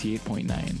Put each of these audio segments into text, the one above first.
88.9.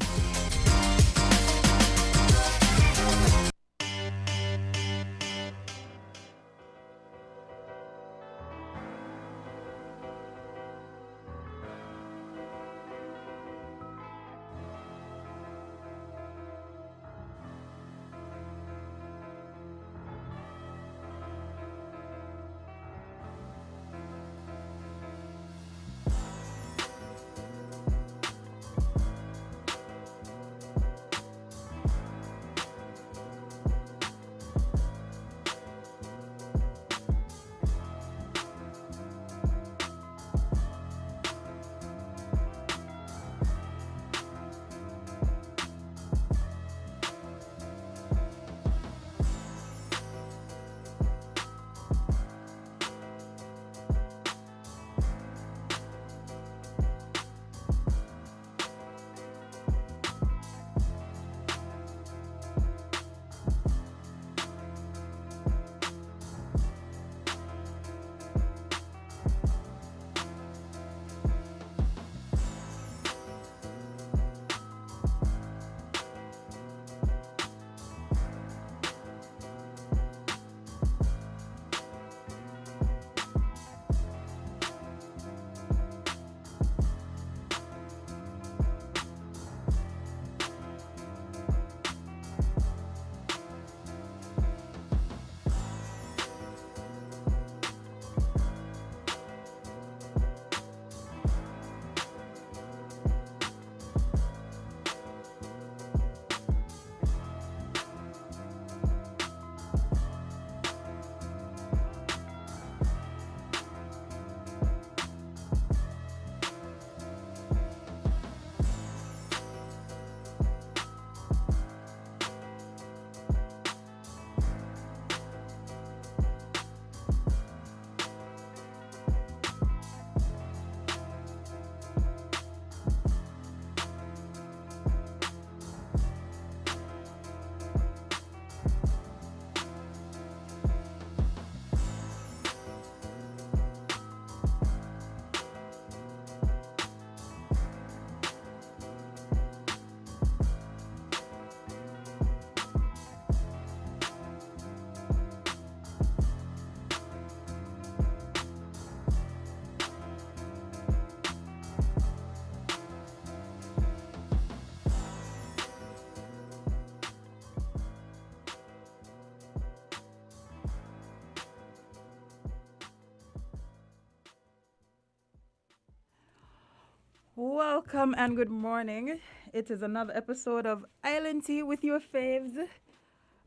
Welcome and good morning. It is another episode of Island Tea with your faves.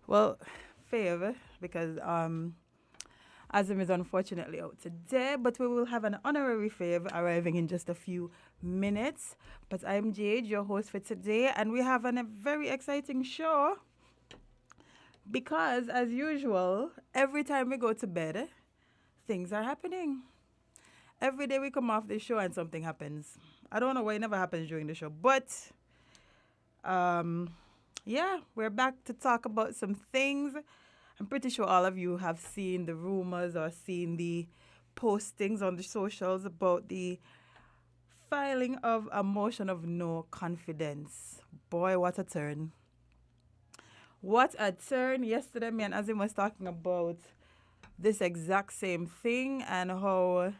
Well, fave because Azim is unfortunately out today, but we will have an honorary fave arriving in just a few minutes. But I'm Jade, your host for today, and we have a very exciting show because, as usual, every time we go to bed, things are happening. Every day we come off the show and something happens. I don't know why it never happens during the show, but yeah, we're back to talk about some things. I'm pretty sure all of you have seen the rumors or seen the postings on the socials about the filing of a motion of no confidence. Boy, what a turn. What a turn. Yesterday, me and Azim was talking about this exact same thing and how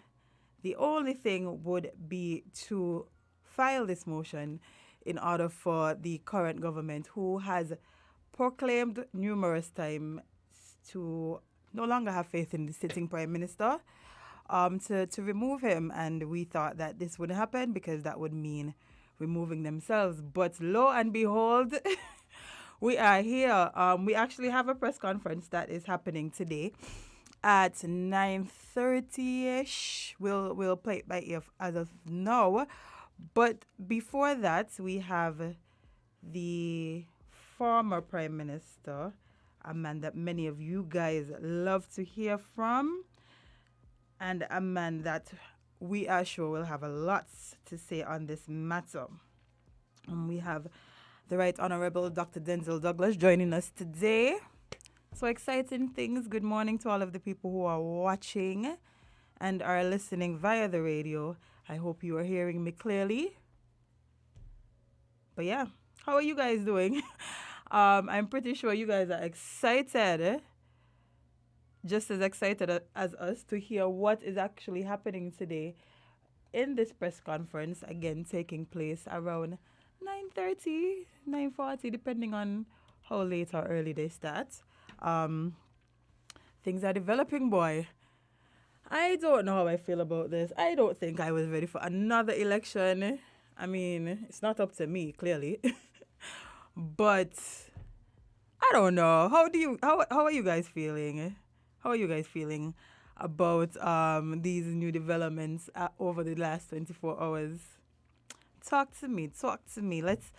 the only thing would be to file this motion in order for the current government, who has proclaimed numerous times to no longer have faith in the sitting prime minister, to remove him. And we thought that this would happen because that would mean removing themselves. But lo and behold, we are here. We actually have a press conference that is happening today at 9:30ish. We'll play it by ear as of now. But before that, we have the former Prime Minister, a man that many of you guys love to hear from, and a man that we are sure will have a lot to say on this matter. And we have the Right Honorable Dr. Denzil Douglas joining us today. So exciting things. Good morning to all of the people who are watching and are listening via the radio. I hope you are hearing me clearly. But yeah, how are you guys doing? I'm pretty sure you guys are excited, just as excited as us to hear what is actually happening today in this press conference, again taking place around 9:30, 9:40, depending on how late or early they start. Um, things are developing, boy. I don't know how I feel about this. I don't think I was ready for another election. I mean, it's not up to me, clearly. But I don't know. How are you guys feeling? How are you guys feeling about these new developments over the last 24 hours? Talk to me. Talk to me. Let's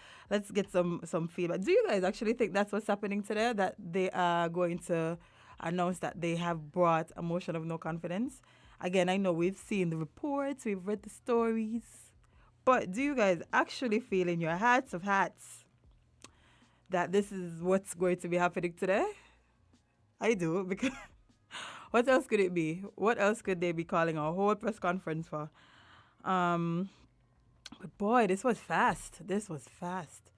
get some feedback. Do you guys actually think that's what's happening today? That they are going to announce that they have brought a motion of no confidence? Again, I know we've seen the reports, we've read the stories, but do you guys actually feel in your hearts of hearts that this is what's going to be happening today? I do, because what else could it be? What else could they be calling a whole press conference for? Um, but boy, this was fast. This was fast.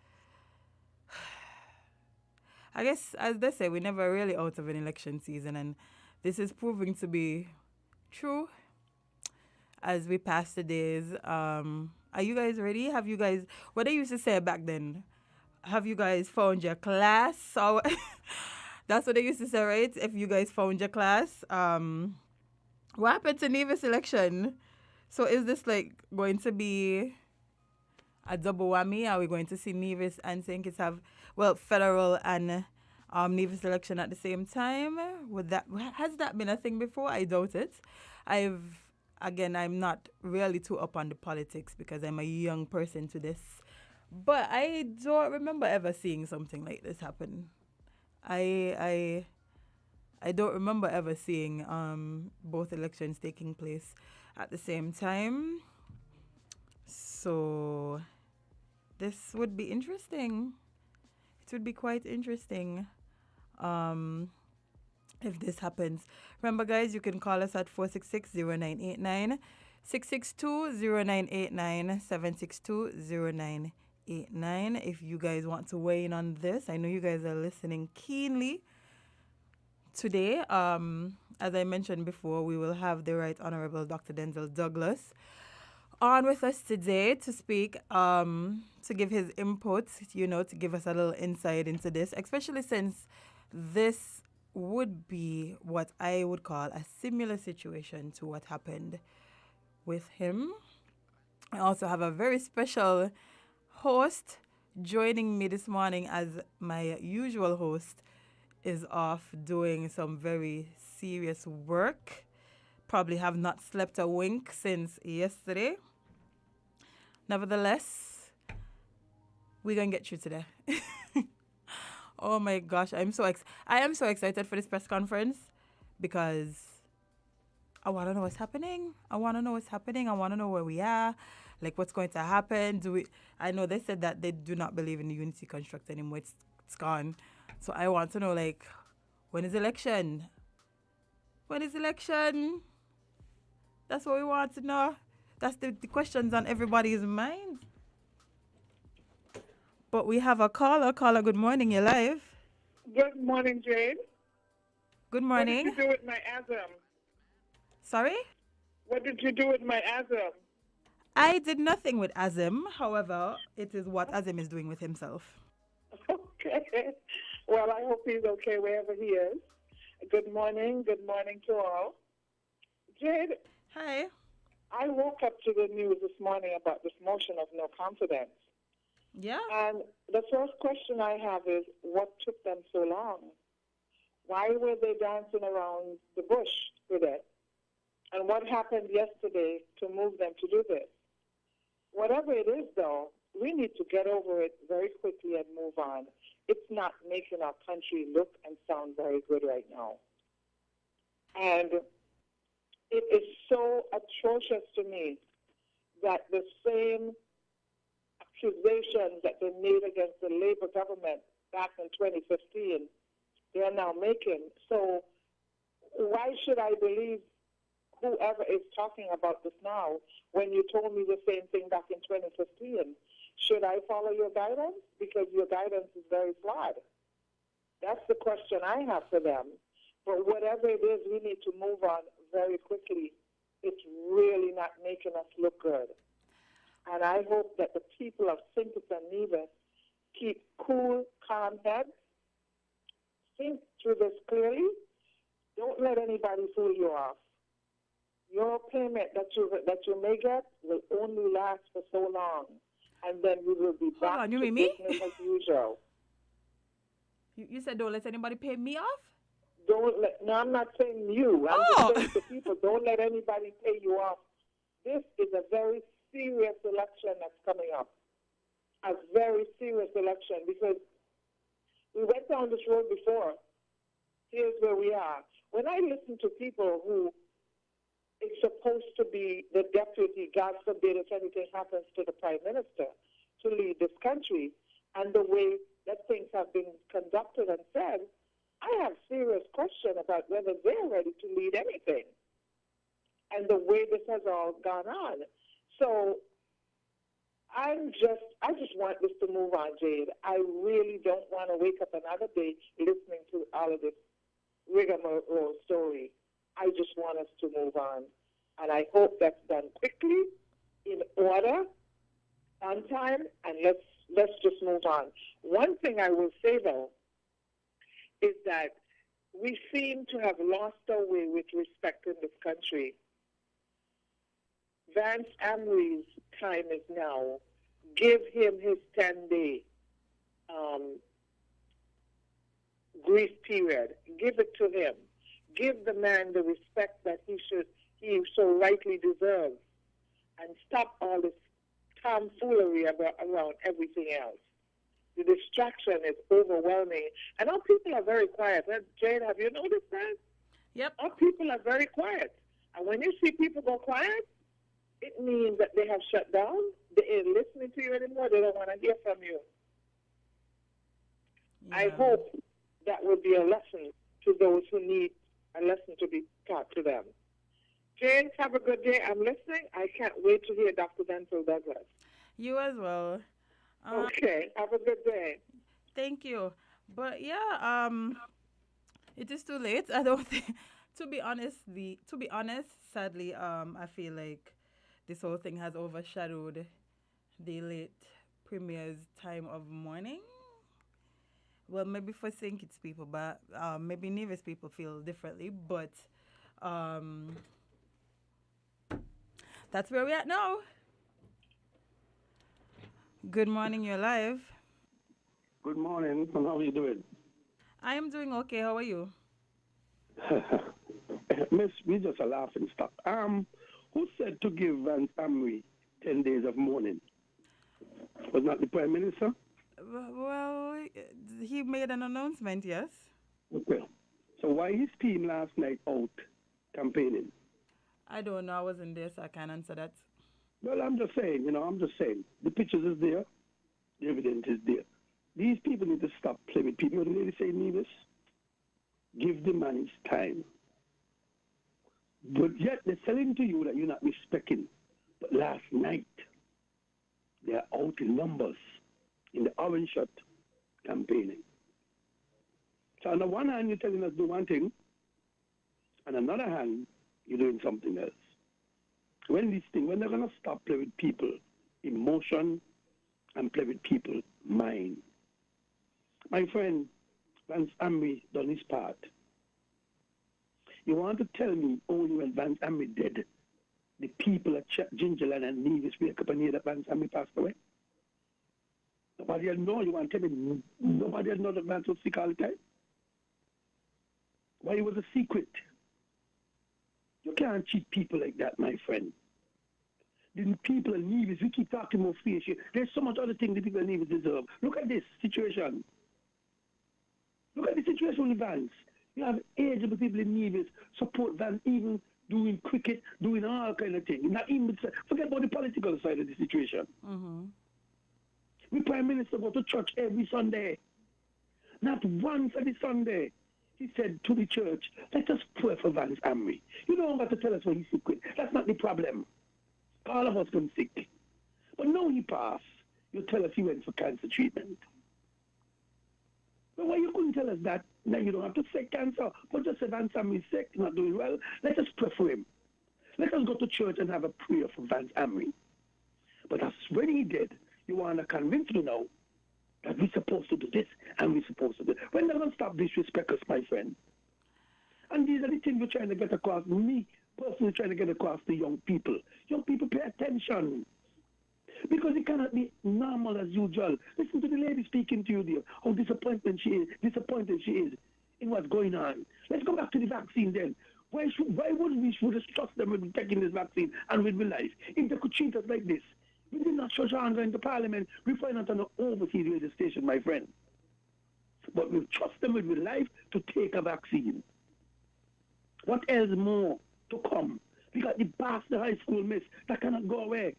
I guess, as they say, we're never really out of an election season, and this is proving to be true as we pass the days. Are you guys ready? Have you guys, what they used to say back then? Have you guys found your class? Or that's what they used to say, right? If you guys found your class. What happened to Nevis election? So is this like going to be a double whammy? Are we going to see Nevis and St. Kitts have, well, federal and Nevis election at the same time? Has that been a thing before? I doubt it. I'm not really too up on the politics because I'm a young person to this. But I don't remember ever seeing something like this happen. I don't remember ever seeing both elections taking place at the same time. So this would be interesting. It would be quite interesting if this happens. Remember, guys, you can call us at 466-0989, 662-0989, 762-0989 if you guys want to weigh in on this. I know you guys are listening keenly. Today, as I mentioned before, we will have the Right Honorable Dr. Denzil Douglas on with us today to speak, to give his input, to give us a little insight into this, especially since this would be what I would call a similar situation to what happened with him. I also have a very special host joining me this morning, as my usual host is off doing some very serious work. Probably have not slept a wink since yesterday. Nevertheless, we're going to get through today. Oh my gosh, I am so excited for this press conference because I want to know what's happening. I want to know where we are, like what's going to happen. I know they said that they do not believe in the unity construct anymore. It's gone. So I want to know, like, when is election? When is election? That's what we want to know. That's the questions on everybody's mind. But we have a caller. Caller, good morning. You're live. Good morning, Jade. Good morning. What did you do with my asm? Sorry? What did you do with my asm? I did nothing with Azim. However, it is what Azim is doing with himself. Okay. Well, I hope he's okay wherever he is. Good morning. Good morning to all. Jade. Hi. I woke up to the news this morning about this motion of no confidence. Yeah. And the first question I have is, what took them so long? Why were they dancing around the bush with it? And what happened yesterday to move them to do this? Whatever it is, though, we need to get over it very quickly and move on. It's not making our country look and sound very good right now. And it is so atrocious to me that the same accusations that they made against the Labour government back in 2015, they are now making. So why should I believe whoever is talking about this now when you told me the same thing back in 2015? Should I follow your guidance? Because your guidance is very flawed. That's the question I have for them. But whatever it is, we need to move on very quickly. It's really not making us look good. And I hope that the people of St. Kitts and Nevis keep cool, calm heads, think through this clearly. Don't let anybody fool you off. Your payment that you may get will only last for so long, and then we will be back on, you to mean me? business as usual. You said don't let anybody pay me off? No, I'm not saying you. I'm just saying to people, don't let anybody pay you off. This is a very serious election that's coming up. A very serious election, because we went down this road before. Here's where we are. When I listen to people who is supposed to be the deputy, God forbid if anything happens to the prime minister, to lead this country, and the way that things have been conducted and said, I have serious question about whether they're ready to lead anything, and the way this has all gone on. So I just want this to move on, Jade. I really don't want to wake up another day listening to all of this rigmarole story. I just want us to move on, and I hope that's done quickly, in order, on time, and let's just move on. One thing I will say, though, is that we seem to have lost our way with respect in this country. Vance Amry's time is now. Give him his 10-day grace period. Give it to him. Give the man the respect that he so rightly deserves, and stop all this tomfoolery around everything else. The distraction is overwhelming, and our people are very quiet. Jane, have you noticed that? Yep. Our people are very quiet, and when you see people go quiet, it means that they have shut down. They ain't listening to you anymore. They don't want to hear from you. Yeah. I hope that will be a lesson to those who need a lesson to be taught to them. James, have a good day. I'm listening. I can't wait to hear Dr. Denzil Douglas. You as well. Okay. Have a good day. Thank you. But yeah, it is too late. I don't think. To be honest, sadly, I feel like this whole thing has overshadowed the late premier's time of mourning. Well, maybe for St. Kitts people, but maybe Nevis people feel differently. But that's where we're at now. Good morning, you're live. Good morning, and how are you doing? I am doing okay. How are you? Miss, we just a laughing stock. Who said to give Vance Amry 10 days of mourning? Was not the Prime Minister? Well, he made an announcement, yes. Okay. So why his team last night out campaigning? I don't know. I wasn't there, so I can't answer that. Well, I'm just saying. The pictures is there. The evidence is there. These people need to stop playing with people. What do they say, Nevis? Give the man his time. But yet they're telling to you that you're not respecting. But last night, they're out in numbers in the orange shirt campaigning. So on the one hand, you're telling us do one thing. On another hand, you're doing something else. When they're going to stop playing with people emotion and play with people mind. My friend, Vance Amry done his part. You want to tell me only when Vance Amry dead, the people at Gingerland and Nevis wake up and hear that Vance Amry passed away? Nobody else know. You want to tell me nobody else know that Vance was sick all the time? Why it was a secret? You can't cheat people like that, my friend. The people in Nevis, we keep talking about fish. There's so much other things the people in Nevis deserve. Look at this situation. Look at the situation with Vance. You have eligible people in Nevis support Vance, even doing cricket, doing all kind of things. Not even forget about the political side of the situation. Mm-hmm. The Prime Minister go to church every Sunday. Not once every Sunday. He said to the church, let us pray for Vance Amry. You don't have to tell us what he's sick with. That's not the problem. All of us been sick. But now he passed. you tell us you went for cancer treatment. But why you couldn't tell us that? Now you don't have to say cancer, but just say Vance Amory is sick, not doing well. Let us pray for him. Let us go to church and have a prayer for Vance Amory. But that's when he did. You want to convince me now that we're supposed to do this and we're supposed to do. When they're going to stop disrespect us, my friend? And these are the things we're trying to get across. Me, personally, trying to get across to young people. Young people, pay attention. Because it cannot be normal as usual. Listen to the lady speaking to you there. How disappointed she is in what's going on. Let's go back to the vaccine then. Why would we trust them with taking this vaccine and with life? If they could treat us like this. We did not shut our hands into Parliament. We find out on an overseas radio station, my friend. But we trust them with life to take a vaccine. What else more to come? We got the bastard high school miss that cannot go away.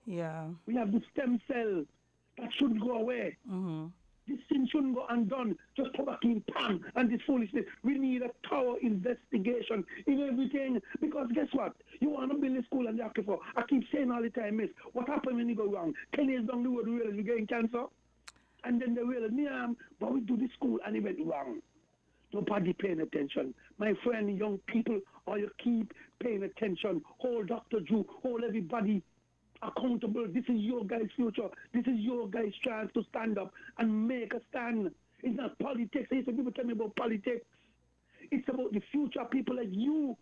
Yeah. We have the stem cell that shouldn't go away. Mm-hmm. This thing shouldn't go undone. Just put back in pan and this foolishness. We need a thorough investigation in everything. Because guess what? You want to build a school and they're for. I keep saying all the time, miss, what happened when you go wrong? 10 years down the road, we realize we're getting cancer. And then they realize, but we do the school and it went wrong. Nobody paying attention. My friend, young people, or you keep paying attention. Hold Dr. Drew, hold everybody accountable. This is your guys' future. This is your guys' chance to stand up and make a stand. It's not politics. I used to people tell me about politics. It's about the future people like you.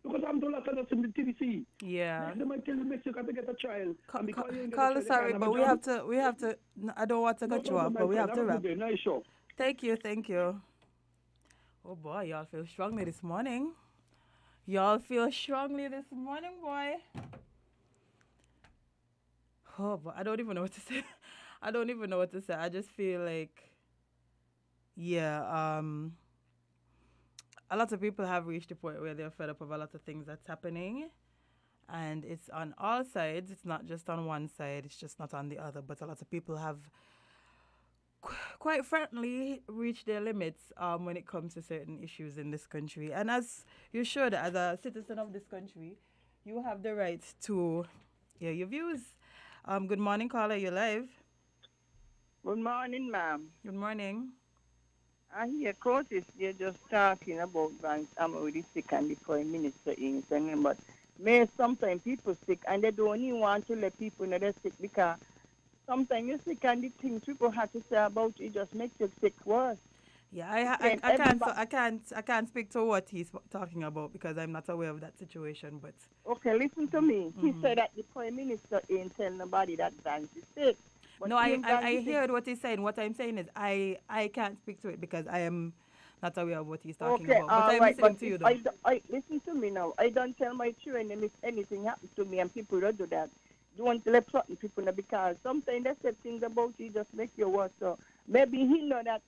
Because I'm doing a lot of this in the TDC. Yeah. They might tell you, you got to get a child. Carlos, sorry, but we have to, I don't want to cut you off, but we have to wrap. Nice show. Thank you. Oh boy, y'all feel strongly this morning. Boy. Oh, but I don't even know what to say. I just feel like, yeah, a lot of people have reached the point where they're fed up of a lot of things that's happening. And it's on all sides. It's not just on one side. It's just not on the other. But a lot of people have, quite frankly, reached their limits when it comes to certain issues in this country. And as you should, as a citizen of this country, you have the right to hear your views. Good morning, caller. You're live. Good morning, ma'am. Good morning. I hear Curtis, they're just talking about Vance Amory sick and the Prime Minister in saying, but sometimes people sick and they don't even want to let people know they're sick because sometimes you're sick and the things people have to say about you just makes you sick worse. Yeah, I can't speak to what he's talking about because I'm not aware of that situation. But okay, listen to me. He said that the Prime Minister ain't telling nobody that Vance is sick. But no, I heard what he's saying. What I'm saying is I can't speak to it because I am not aware of what he's talking about. But I'm listening to you, though. I listen to me now. I don't tell my children if anything happens to me and people don't do that. Don't let certain people know because sometimes they say things about you just make you worse. So maybe he know that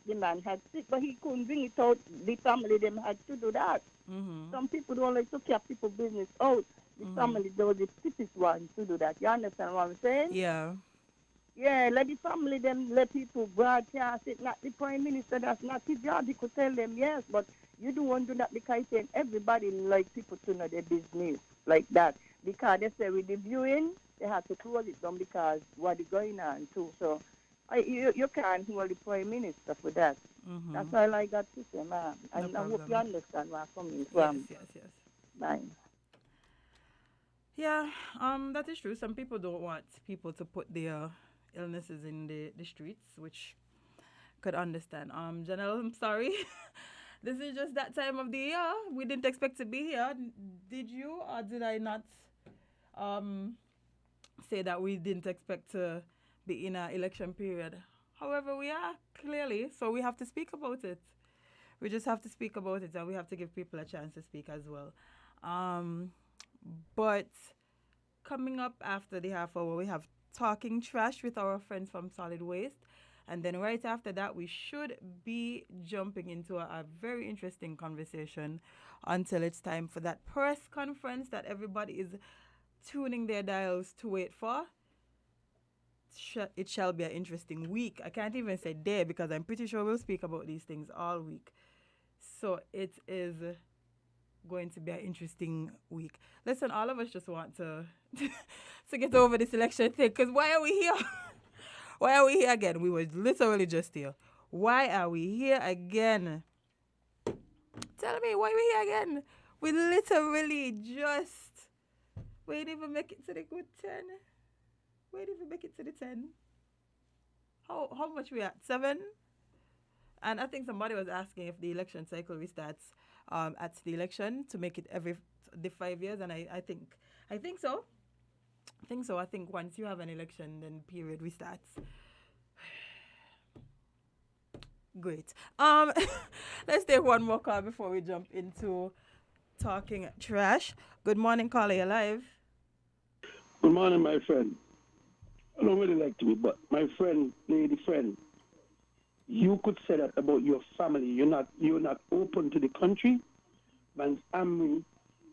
the man had sick, but he couldn't bring it out. The family them had to do that. Mm-hmm. Some people don't like to keep people business out. The family, those the fittest ones to do that. You understand what I'm saying? Yeah. Yeah, let the family them let people broadcast it. Not the Prime Minister. That's not his job. He could tell them yes, but you don't want to do that because everybody like people to know their business like that. Because they say with the viewing, they have to close it down because what is going on too. So you can't hold the Prime Minister for that. Mm-hmm. That's all I got to say, ma'am. And I hope you understand where I'm coming from. Yes. Bye. Yeah, that is true. Some people don't want people to put their illnesses in the streets, which could understand. Janelle, I'm sorry. This is just that time of the year. We didn't expect to be here. Did you or did I not say that we didn't expect to be in an election period? However, we are, clearly, so we have to speak about it. We just have to speak about it and we have to give people a chance to speak as well. But coming up after the half hour, we have Talking Trash with our friends from Solid Waste. And then right after that, we should be jumping into a very interesting conversation until it's time for that press conference that everybody is tuning their dials to wait for. It shall be an interesting week. I can't even say day because I'm pretty sure we'll speak about these things all week. So it is going to be an interesting week. Listen, all of us just want to to get over this election thing. Because why are we here? Why are we here again? We were literally just here. Why are we here again? Tell me, why are we here again? We literally just... We didn't even make it to the good 10. We didn't even make it to the 10. How much we at? 7? And I think somebody was asking if the election cycle restarts at the election to make it every the 5 years, and I think so. I think once you have an election, then period restarts. Great. Let's take one more call before we jump into talking trash. Good morning, caller. You live? Good morning, my friend. I don't really like to be, but my friend, lady friend, you could say that about your family. You're not open to the country. Vance Amri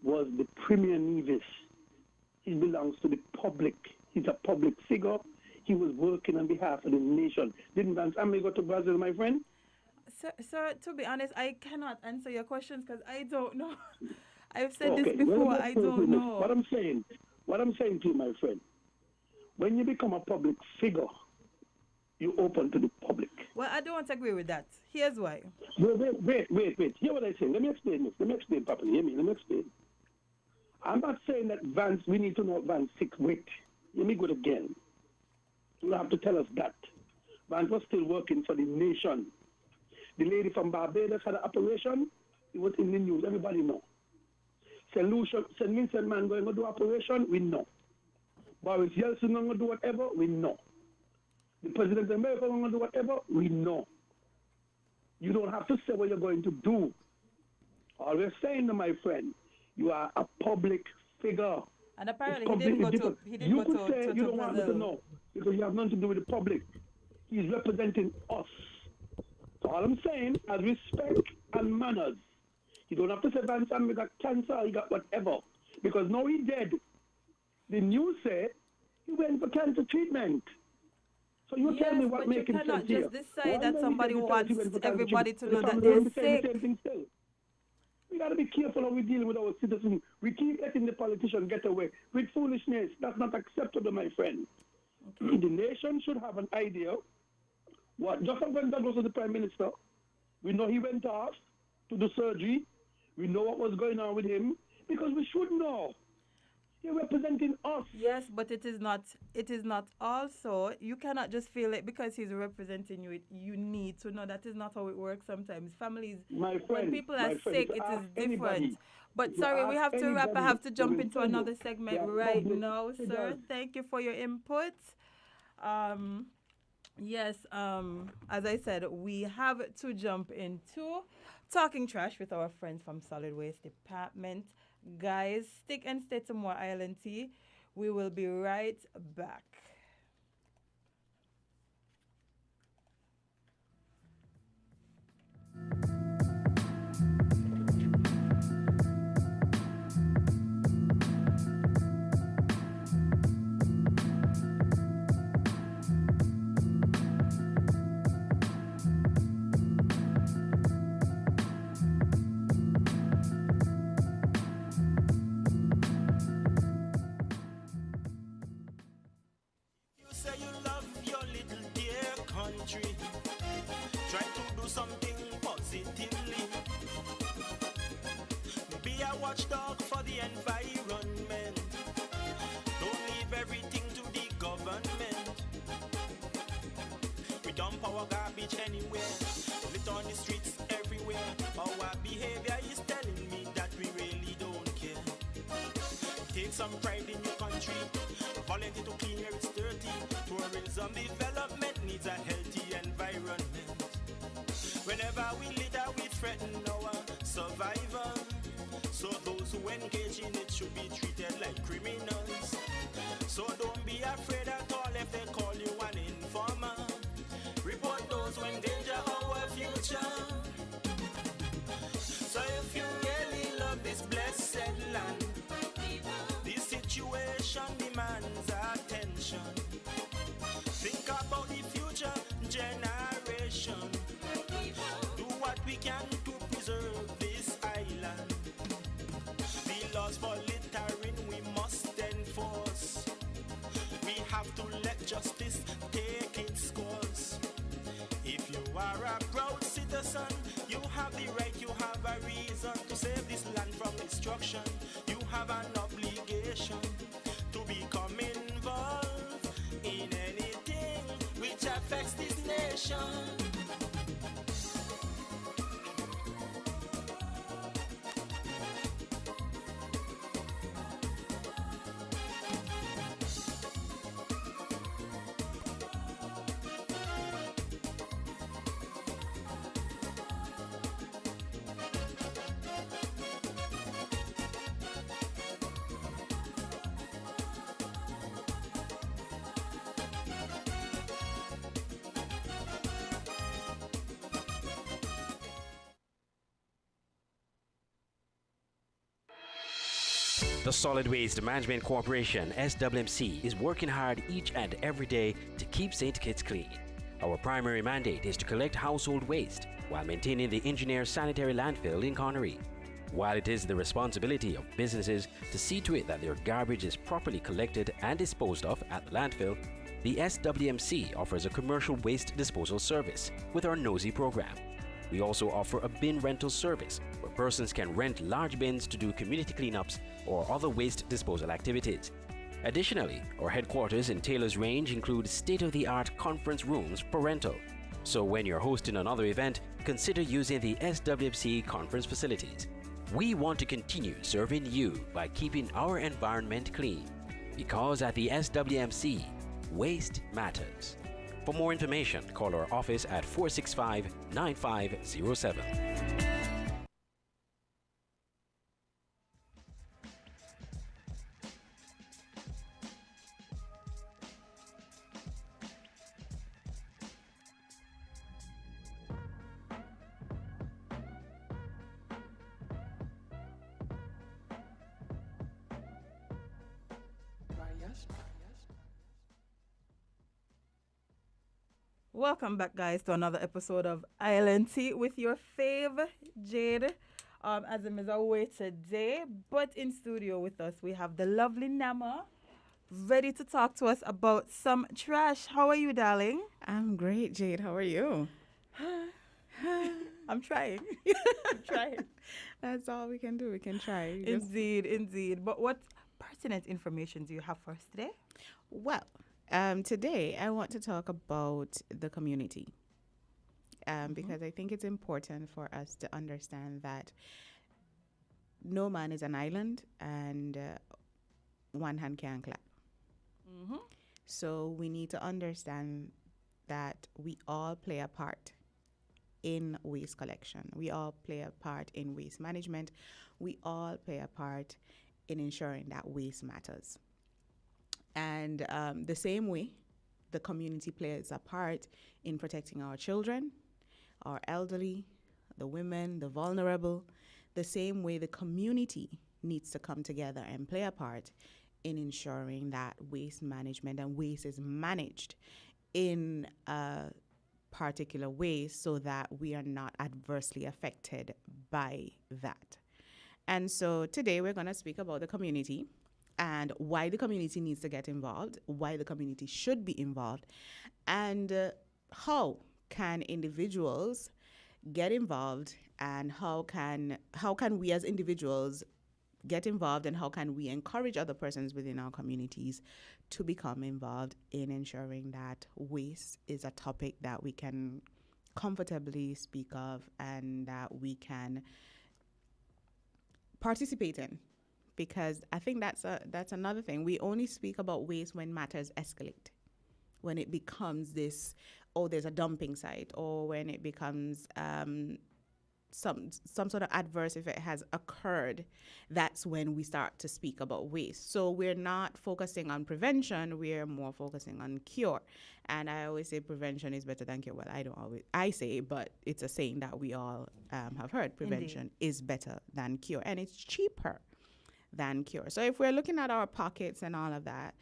was the premier nevis. He belongs to the public. He's a public figure. He was working on behalf of the nation. Didn't Vance Amri go to Brazil, my friend? Sir, to be honest, I cannot answer your questions because I don't know. I've said this before. Well, I don't know. What I'm saying to you, my friend, when you become a public figure, you're open to the public. Well, I don't agree with that. Here's why. Wait. Hear what I say. Let me explain this. Let me explain properly. Hear me. Let me explain. I'm not saying that Vance, we need to know Vance sick. Wait. Let me go again. You don't have to tell us that. Vance was still working for the nation. The lady from Barbados had an operation. It was in the news. Everybody know. St. Vincent man going to do operation, we know. Boris Yeltsin going to do whatever, we know. The President of America going to do whatever, we know. You don't have to say what you're going to do. All we're saying to my friend, you are a public figure. And apparently he didn't go to You could say you don't want me to know because you have nothing to do with the public. He's representing us. So all I'm saying, as respect and manners, you don't have to say Vance Amri got cancer, he got whatever. Because now he dead. The news say he went for cancer treatment. So you tell me what makes him sense here. You cannot just decide that somebody wants everybody to know that they're they're sick. We got to be careful how we deal with our citizens. We keep letting the politicians get away with foolishness. That's not acceptable, my friend. Okay. The nation should have an idea. What? Just like when Douglas was the Prime Minister, we know he went off to do surgery. We know what was going on with him because we should know. You're representing us. Yes, but it is not also, you cannot just feel it because he's representing you. You need to know that is not how it works sometimes. Families, when people are sick, it is different. But sorry, we have to wrap. I have to jump into another segment right now, sir. Thank you for your input. Yes, as I said, we have to jump into talking trash with our friends from Solid Waste Department. Guys, stick and stay to more Island Tea. We will be right back. Try to do something positively. Be a watchdog for the environment. Don't leave everything to the government. We dump our garbage anywhere, lit on the streets everywhere. Our behavior is telling me that we really don't care. Take some pride in your country. Volunteer to clean where it's dirty. Tourism development needs a healthy environment. Whenever we litter, we threaten our survival. So those who engage in it should be treated like criminals. So don't be afraid at all if they call you an informer. Report those who endanger our future. So if you really love this blessed land, this situation demands attention. Think about the future generation. Do what we can to preserve this island. to let justice take its course. If you are a proud citizen, you have the right, you have a reason to save this land from destruction. You have an obligation to become involved in anything which affects this nation. The Solid Waste Management Corporation, SWMC, is working hard each and every day to keep St. Kitts clean. Our primary mandate is to collect household waste while maintaining the engineer's sanitary landfill in Connery. While it is the responsibility of businesses to see to it that their garbage is properly collected and disposed of at the landfill, the SWMC offers a commercial waste disposal service with our Nosy program. We also offer a bin rental service where persons can rent large bins to do community cleanups or other waste disposal activities. Additionally, our headquarters in Taylor's Range include state-of-the-art conference rooms for rental. So when you're hosting another event, consider using the SWMC conference facilities. We want to continue serving you by keeping our environment clean. Because at the SWMC, waste matters. For more information, call our office at 465-9507. Welcome back, guys, to another episode of Island Tea with your fave, Jade. As is away today, but in studio with us, we have the lovely Nama, ready to talk to us about some trash. How are you, darling? I'm great, Jade. How are you? I'm trying. I'm trying. That's all we can do. We can try. Indeed, indeed. But what pertinent information do you have for us today? Well, today I want to talk about the community because I think it's important for us to understand that no man is an island and one hand can't clap. So we need to understand that we all play a part in waste collection. We all play a part in waste management. We all play a part in ensuring that waste matters. And the same way the community plays a part in protecting our children, our elderly, the women, the vulnerable, the same way the community needs to come together and play a part in ensuring that waste management and waste is managed in a particular way so that we are not adversely affected by that. And so today we're going to speak about the community and why the community needs to get involved, why the community should be involved, and how can individuals get involved, and how can we as individuals get involved, and how can we encourage other persons within our communities to become involved in ensuring that waste is a topic that we can comfortably speak of and that we can participate in. Because I think that's another thing. We only speak about waste when matters escalate, when it becomes this, oh, there's a dumping site, or when it becomes some sort of adverse event has occurred. That's when we start to speak about waste. So we're not focusing on prevention. We're more focusing on cure. And I always say prevention is better than cure. Well, I say, but it's a saying that we all have heard. Prevention is better than cure, and it's cheaper than cure. So if we're looking at our pockets and all of that,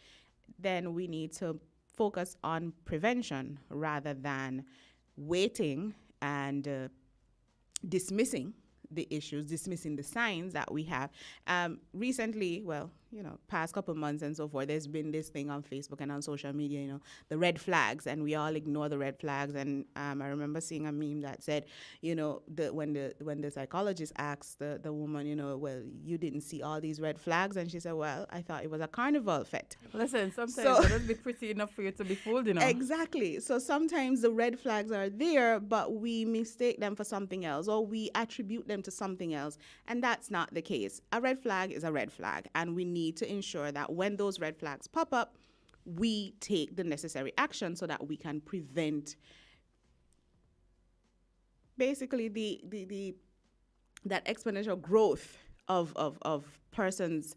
then we need to focus on prevention rather than waiting and dismissing the issues, dismissing the signs that we have. Recently, well, past couple months and so forth, there's been this thing on Facebook and on social media, the red flags, and we all ignore the red flags. And I remember seeing a meme that said, when the psychologist asked the woman, well, you didn't see all these red flags, and she said, well, I thought it was a carnival fete. Listen, sometimes it doesn't be pretty enough for you to be fooled, Exactly. So sometimes the red flags are there, but we mistake them for something else, or we attribute them to something else, and that's not the case. A red flag is a red flag, and we need to ensure that when those red flags pop up, we take the necessary action so that we can prevent basically that exponential growth of persons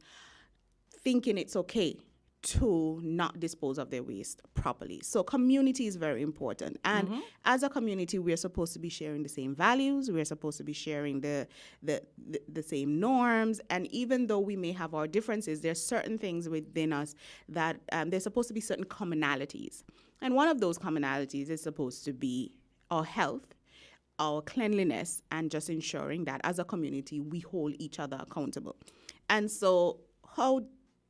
thinking it's okay to not dispose of their waste properly. So community is very important. And as a community, we're supposed to be sharing the same values. We're supposed to be sharing the same norms. And even though we may have our differences, there's certain things within us that there's supposed to be certain commonalities. And one of those commonalities is supposed to be our health, our cleanliness, and just ensuring that as a community, we hold each other accountable. And so how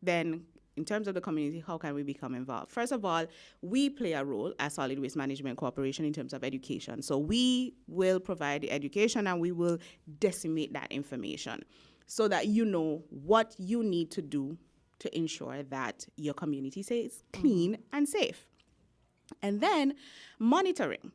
then, in terms of the community, how can we become involved? First of all, we play a role as Solid Waste Management Corporation in terms of education. So we will provide the education and we will disseminate that information so that you know what you need to do to ensure that your community stays clean and safe. And then monitoring.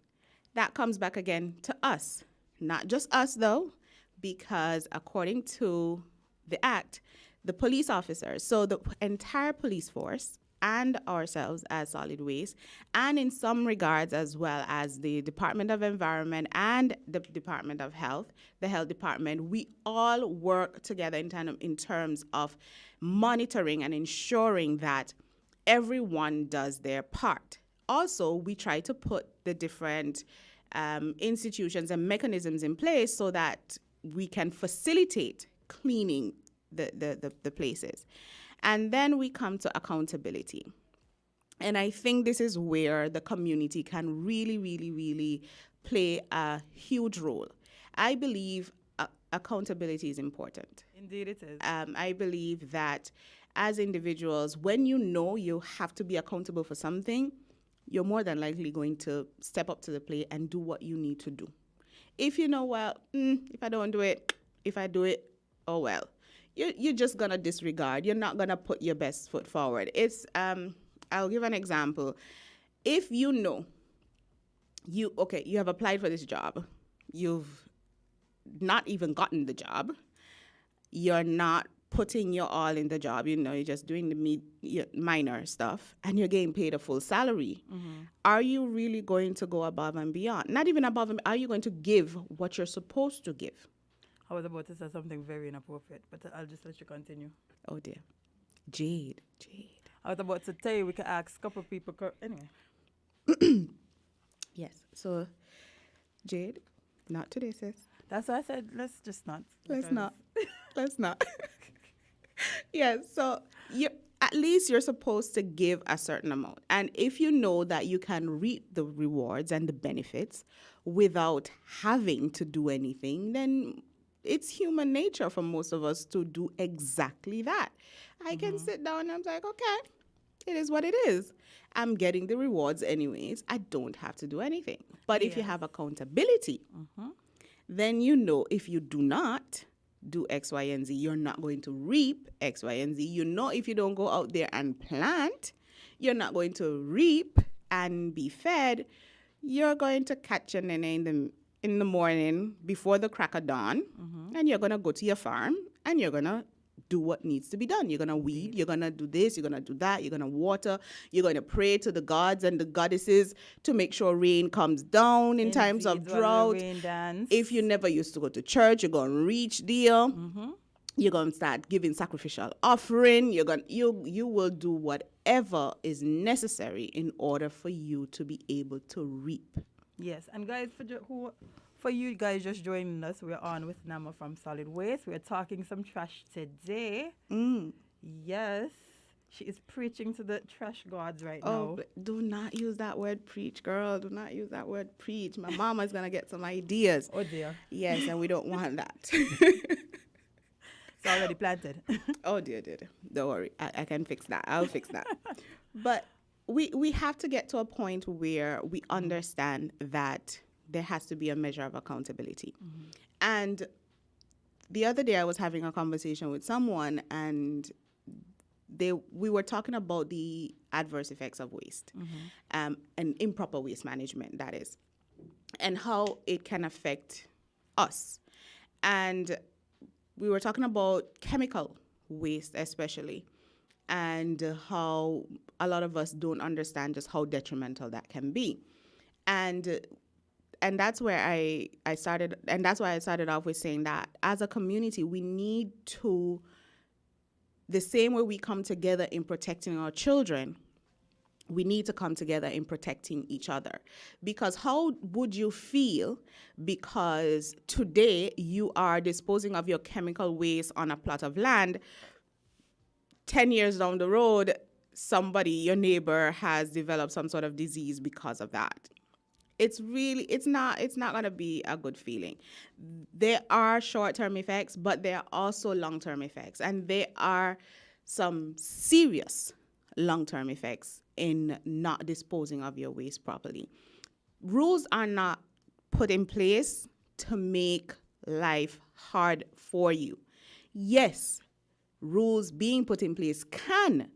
That comes back again to us. Not just us, though, because according to the Act, the police officers, so the entire police force and ourselves as Solid Waste, and in some regards as well as the Department of Environment and the Department of Health, the Health Department, we all work together in tandem in terms of monitoring and ensuring that everyone does their part. Also, we try to put the different institutions and mechanisms in place so that we can facilitate cleaning the places. And then we come to accountability. And I think this is where the community can really, really, really play a huge role. I believe accountability is important. Indeed it is. I believe that as individuals, when you know you have to be accountable for something, you're more than likely going to step up to the plate and do what you need to do. If you know, well, if I don't do it, if I do it, oh well. You're just going to disregard. You're not going to put your best foot forward. It's, I'll give an example. If you know, you have applied for this job. You've not even gotten the job. You're not putting your all in the job. You're just doing the minor stuff, and you're getting paid a full salary. Are you really going to go above and beyond? Not even above and are you going to give what you're supposed to give? I was about to say something very inappropriate, but I'll just let you continue. Oh, dear. Jade. I was about to tell you we can ask a couple of people. Anyway. Yes. So, Jade, not today, sis. That's why I said let's just not. Let's not. Yes. So, at least you're supposed to give a certain amount. And if you know that you can reap the rewards and the benefits without having to do anything, then it's human nature for most of us to do exactly that. I can sit down and I'm like, okay, it is what it is. I'm getting the rewards anyways. I don't have to do anything. But if you have accountability, then you know if you do not do X, Y, and Z, you're not going to reap X, Y, and Z. You know if you don't go out there and plant, you're not going to reap and be fed. You're going to catch an nene in the morning before the crack of dawn, and you're going to go to your farm, and you're going to do what needs to be done. You're going to weed, you're going to do this, you're going to do that, you're going to water, you're going to pray to the gods and the goddesses to make sure rain comes down in times of drought. If you never used to go to church, you're going to reach there. You're going to start giving sacrificial offering. You will do whatever is necessary in order for you to be able to reap. Yes, and guys, for you guys just joining us, we're on with Nama from Solid Waste. We're talking some trash today. Yes, she is preaching to the trash gods right now. Do not use that word preach, girl. Do not use that word preach. My mama's going to get some ideas. Oh, dear. Yes, and we don't want that. It's already planted. Oh dear. Don't worry. I can fix that. I'll fix that. But we have to get to a point where we understand that there has to be a measure of accountability. And the other day I was having a conversation with someone, and we were talking about the adverse effects of waste, and improper waste management, that is, and how it can affect us. And we were talking about chemical waste especially, and how a lot of us don't understand just how detrimental that can be. And that's where I started, and that's why I started off with saying that as a community, we need to, the same way we come together in protecting our children, we need to come together in protecting each other. Because how would you feel because today you are disposing of your chemical waste on a plot of land, 10 years down the road, somebody, your neighbor, has developed some sort of disease because of that? It's not going to be a good feeling. There are short-term effects, but there are also long-term effects. And there are some serious long-term effects in not disposing of your waste properly. Rules are not put in place to make life hard for you. Yes, rules being put in place can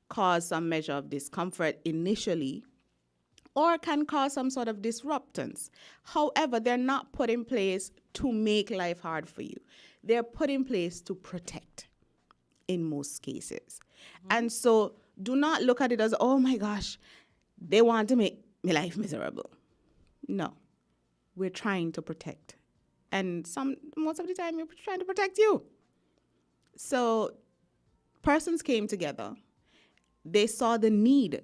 cause some measure of discomfort initially, or can cause some sort of disruptance. However, they're not put in place to make life hard for you. They're put in place to protect in most cases. And so do not look at it as, oh my gosh, they want to make my life miserable. No, we're trying to protect. And most of the time, we're trying to protect you. So persons came together. They saw the need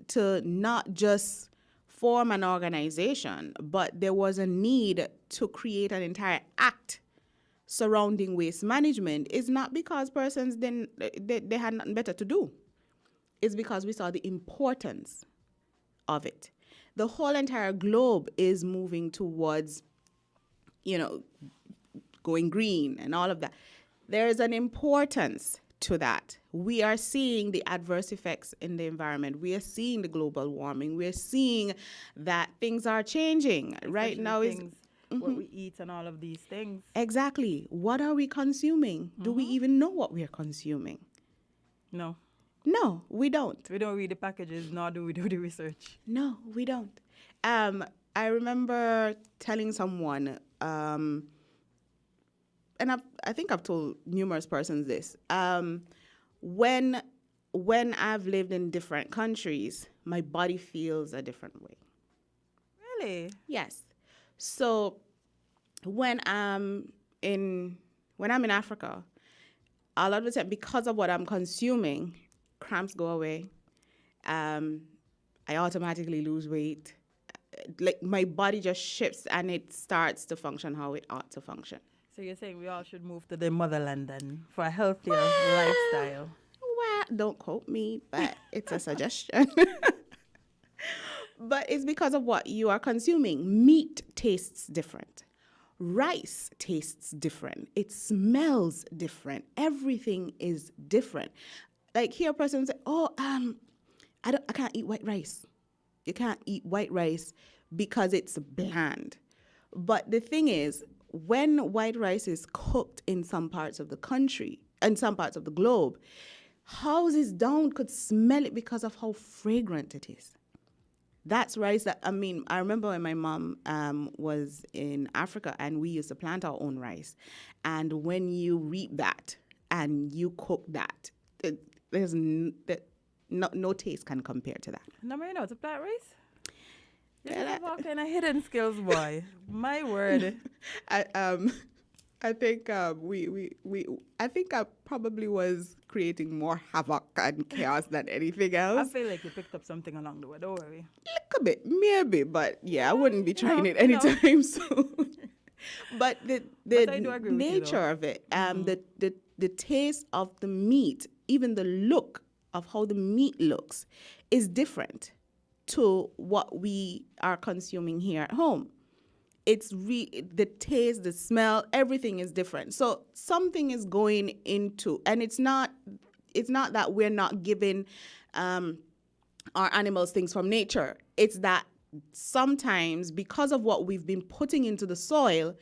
to not just form an organization, but there was a need to create an entire act surrounding waste management. It's not because persons they had nothing better to do. It's because we saw the importance of it. The whole entire globe is moving towards, going green and all of that. There is an importance to that. We are seeing the adverse effects in the environment. We are seeing the global warming. We are seeing that things are changing. Especially right now is what we eat and all of these things. Exactly. What are we consuming? Do we even know what we are consuming? No, we don't. We don't read the packages, nor do we do the research. No, we don't. I remember telling someone, and I think I've told numerous persons this. When I've lived in different countries, my body feels a different way. Really? Yes. So when I'm in Africa, a lot of the time, because of what I'm consuming, cramps go away. I automatically lose weight. Like my body just shifts and it starts to function how it ought to function. So you're saying we all should move to the motherland then for a healthier lifestyle? Well, don't quote me, but it's a suggestion. But it's because of what you are consuming. Meat tastes different. Rice tastes different. It smells different. Everything is different. Like here, a person say, I can't eat white rice. You can't eat white rice because it's bland. But the thing is, when white rice is cooked in some parts of the country, and some parts of the globe, houses down could smell it because of how fragrant it is. That's rice that, I remember when my mom was in Africa and we used to plant our own rice. And when you reap that and you cook that, there's no taste can compare to that. No, you know, to plant rice? You have all kind of hidden skills, boy. My word. I think I probably was creating more havoc and chaos than anything else. I feel like you picked up something along the way. Don't worry. A bit, maybe, but yeah, I wouldn't be trying it anytime soon. But the nature of it, the taste of the meat, even the look of how the meat looks, is different to what we are consuming here at home. the taste, the smell, everything is different. So something is going into, and it's not that we're not giving our animals things from nature. It's that sometimes, because of what we've been putting into the soil,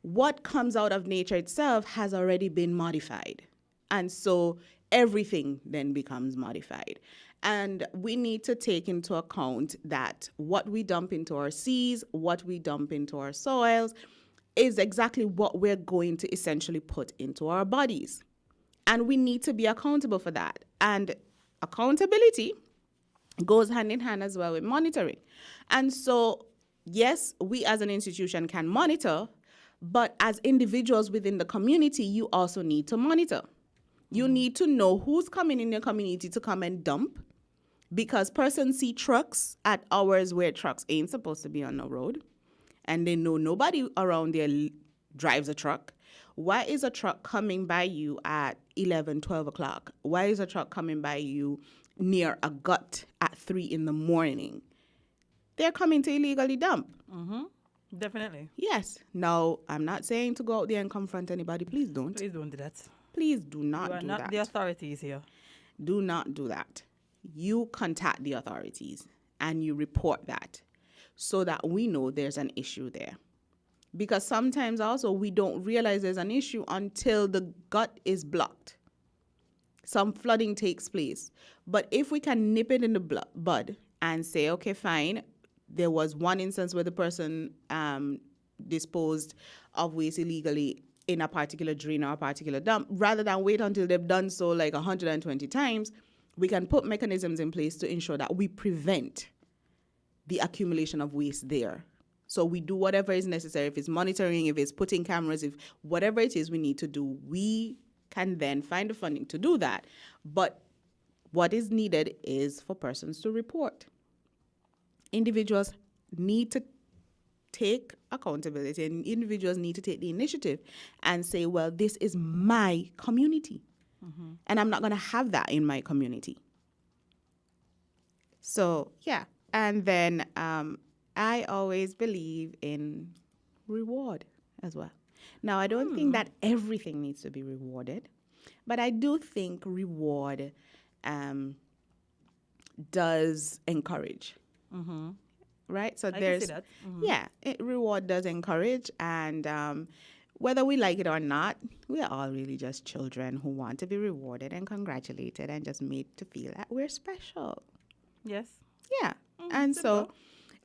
what comes out of nature itself has already been modified. And so everything then becomes modified. And we need to take into account that what we dump into our seas, what we dump into our soils, is exactly what we're going to essentially put into our bodies. And we need to be accountable for that. And accountability goes hand in hand as well with monitoring. And so, yes, we as an institution can monitor, but as individuals within the community, you also need to monitor. You need to know who's coming in your community to come and dump, because persons see trucks at hours where trucks ain't supposed to be on the road, and they know nobody around there drives a truck. Why is a truck coming by you at 11, 12 o'clock? Why is a truck coming by you near a gut at 3 in the morning? They're coming to illegally dump. Mm-hmm. Definitely. Yes. Now, I'm not saying to go out there and confront anybody. Please don't. Please don't do that. Please do not do that. You are not the authorities here. Do not do that. You contact the authorities and you report that so that we know there's an issue there. Because sometimes also we don't realize there's an issue until the gut is blocked. Some flooding takes place. But if we can nip it in the bud and say, okay, fine, there was one instance where the person disposed of waste illegally in a particular drain or a particular dump, rather than wait until they've done so like 120 times, we can put mechanisms in place to ensure that we prevent the accumulation of waste there. So we do whatever is necessary. If it's monitoring, if it's putting cameras, if whatever it is we need to do, we can then find the funding to do that. But what is needed is for persons to report. Individuals need to take accountability, and individuals need to take the initiative and say, well, this is my community. Mm-hmm. And I'm not going to have that in my community. So, yeah. And then I always believe in reward as well. Now, I don't think that everything needs to be rewarded, but I do think reward does encourage. Mm-hmm. Right? So there's, reward does encourage, and whether we like it or not, we are all really just children who want to be rewarded and congratulated and just made to feel that we're special. Yes. Yeah. And so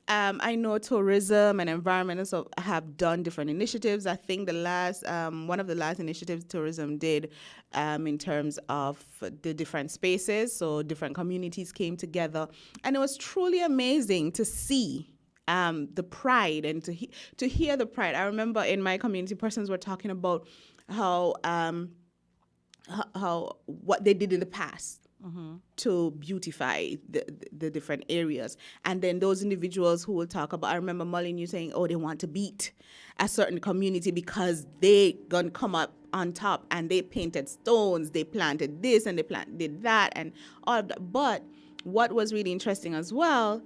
I know tourism and environment and so have done different initiatives. I think the last, one of the last initiatives tourism did in terms of the different spaces, so different communities came together, and it was truly amazing to see the pride and to hear the pride. I remember in my community, persons were talking about how what they did in the past. Mm-hmm. To beautify the different areas. And then those individuals who will talk about, I remember Mullen, you saying, oh, they want to beat a certain community because they gonna come up on top and they painted stones, they planted this and they did that and all of that. But what was really interesting as well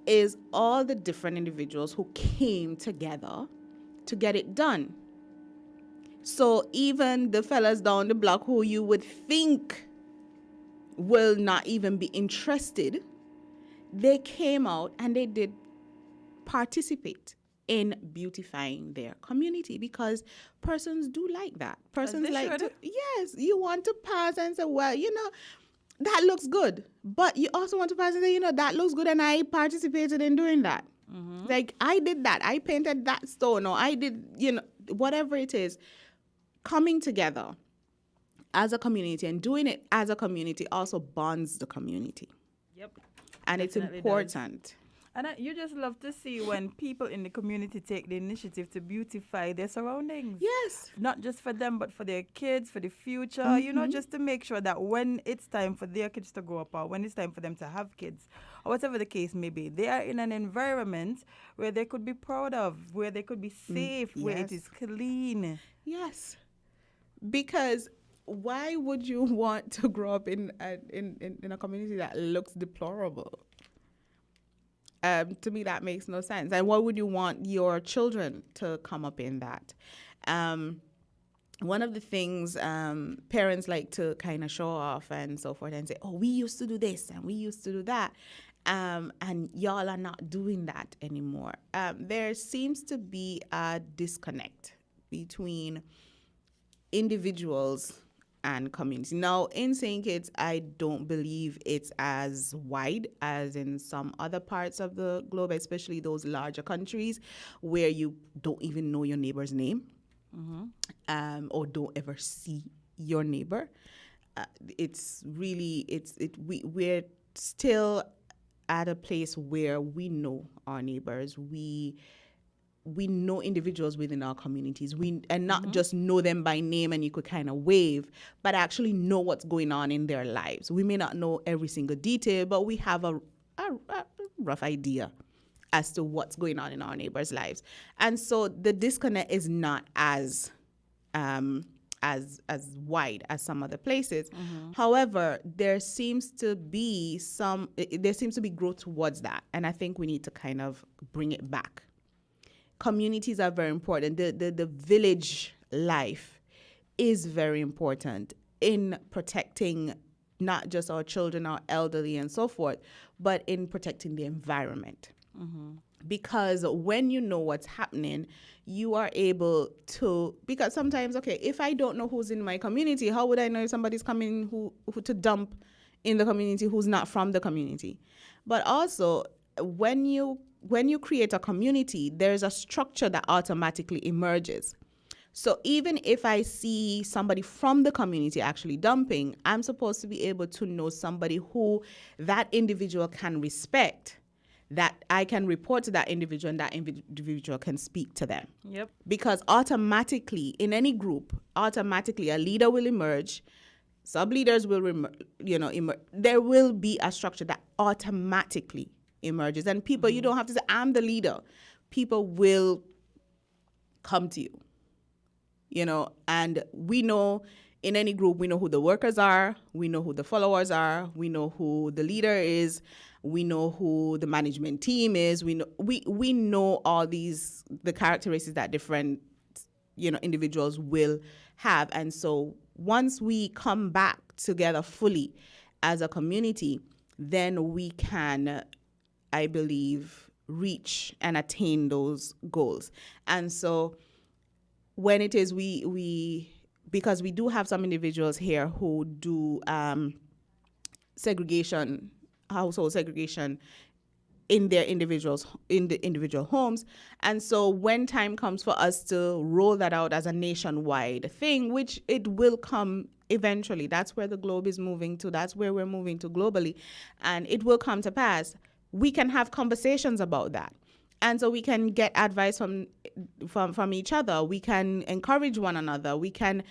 is all the different individuals who came together to get it done. So even the fellas down the block who you would think will not even be interested, they came out and they did participate in beautifying their community, because persons do like that. Persons like to, yes, you want to pass and say, well, you know, that looks good. But you also want to pass and say, you know, that looks good and I participated in doing that. Mm-hmm. Like, I did that. I painted that stone, or I did, you know, whatever it is. Coming together as a community and doing it as a community also bonds the community. Yep. And it's important. Does. And you just love to see when people in the community take the initiative to beautify their surroundings. Yes. Not just for them, but for their kids, for the future, mm-hmm. you know, just to make sure that when it's time for their kids to grow up, or when it's time for them to have kids, or whatever the case may be, they are in an environment where they could be proud of, where they could be safe, where it is clean. Yes. Because why would you want to grow up in a community that looks deplorable? To me, that makes no sense. And why would you want your children to come up in that? One of the things parents like to kind of show off and so forth and say, oh, we used to do this and we used to do that. And y'all are not doing that anymore. There seems to be a disconnect between individuals and community. Now, in St. Kitts, I don't believe it's as wide as in some other parts of the globe, especially those larger countries where you don't even know your neighbor's name. Or don't ever see your neighbor. We're still at a place where we know our neighbors. We know individuals within our communities. And not just know them by name and you could kind of wave, but actually know what's going on in their lives. We may not know every single detail, but we have a rough idea as to what's going on in our neighbors' lives. And so the disconnect is not as wide as some other places. However, there seems to be growth towards that. And I think we need to kind of bring it back. Communities are very important. The village life is very important in protecting not just our children, our elderly and so forth, but in protecting the environment. Because when you know what's happening, you are able to, because sometimes, okay, if I don't know who's in my community, how would I know if somebody's coming who to dump in the community who's not from the community? But also, when you create a community, there's a structure that automatically emerges. So even if I see somebody from the community actually dumping, I'm supposed to be able to know somebody who that individual can respect, that I can report to that individual and that individual can speak to them. Yep. Because automatically, in any group, automatically a leader will emerge, sub-leaders will emerge. There will be a structure that automatically emerges. And people, you don't have to say, I'm the leader. People will come to you, and we know in any group, we know who the workers are, we know who the followers are, we know who the leader is, we know who the management team is, we know all these, the characteristics that different, individuals will have. And so once we come back together fully as a community, then we can, I believe, reach and attain those goals. And so when it is because we do have some individuals here who do household segregation in the individual homes. And so when time comes for us to roll that out as a nationwide thing, which it will come eventually, that's where the globe is moving to, that's where we're moving to globally, and it will come to pass, we can have conversations about that. And so we can get advice from each other. We can encourage one another. We can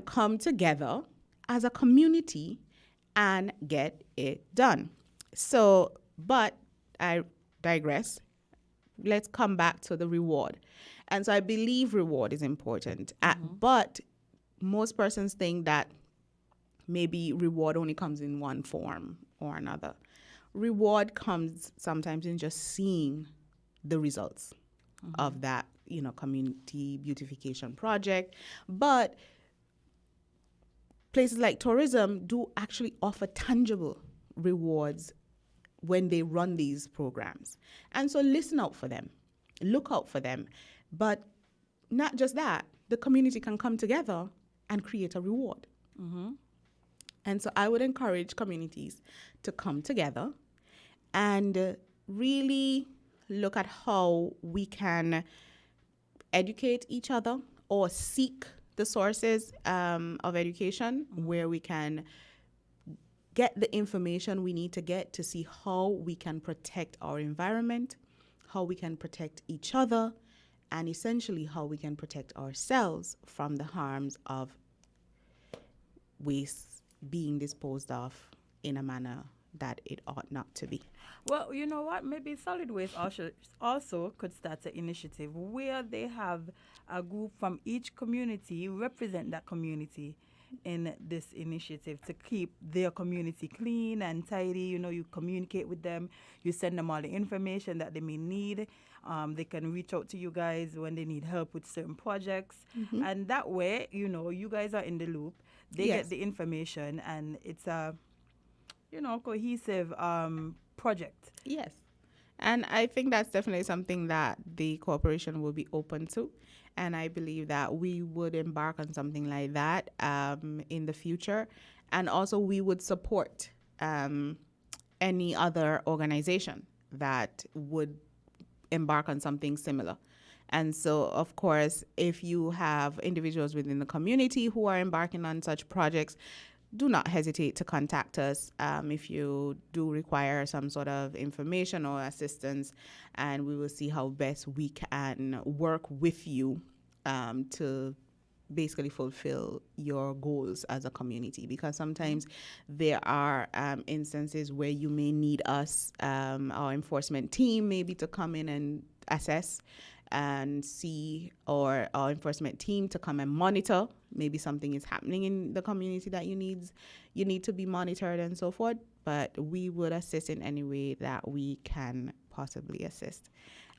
come together as a community and get it done. So, but I digress. Let's come back to the reward. And so I believe reward is important. But most persons think that maybe reward only comes in one form or another. Reward comes sometimes in just seeing the results of that, community beautification project. But places like tourism do actually offer tangible rewards when they run these programs. And so listen out for them, look out for them. But not just that, the community can come together and create a reward. And so I would encourage communities to come together and really look at how we can educate each other or seek the sources of education where we can get the information we need to get to see how we can protect our environment, how we can protect each other, and essentially how we can protect ourselves from the harms of waste being disposed of in a manner that it ought not to be. Well, you know what? Maybe solid waste also could start an initiative where they have a group from each community represent that community. in this initiative to keep their community clean and tidy. You communicate with them, you send them all the information that they may need. They can reach out to you guys when they need help with certain projects. And that way, you guys are in the loop. They get the information, and it's a, cohesive project. Yes. And I think that's definitely something that the corporation will be open to. And I believe that we would embark on something like that in the future. And also we would support any other organization that would embark on something similar. And so, of course, if you have individuals within the community who are embarking on such projects, do not hesitate to contact us if you do require some sort of information or assistance, and we will see how best we can work with you to basically fulfill your goals as a community. Because sometimes there are instances where you may need us, our enforcement team, maybe to come in and assess and see, or our enforcement team to come and monitor. Maybe something is happening in the community that you need to be monitored and so forth. But we would assist in any way that we can possibly assist.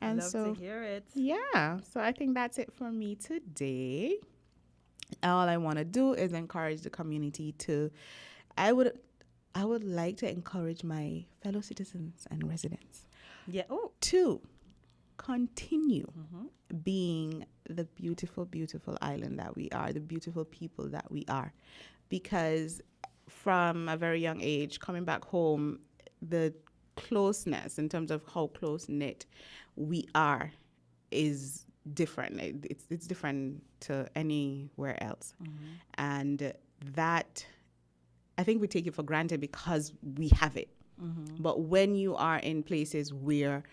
And Love to hear it. Yeah. So I think that's it for me today. All I want to do is encourage the community to, I would like to encourage my fellow citizens and residents to continue being the beautiful, beautiful island that we are, the beautiful people that we are. Because from a very young age, coming back home, the closeness in terms of how close-knit we are is different. It's different to anywhere else. And that, I think we take it for granted because we have it. But when you are in places where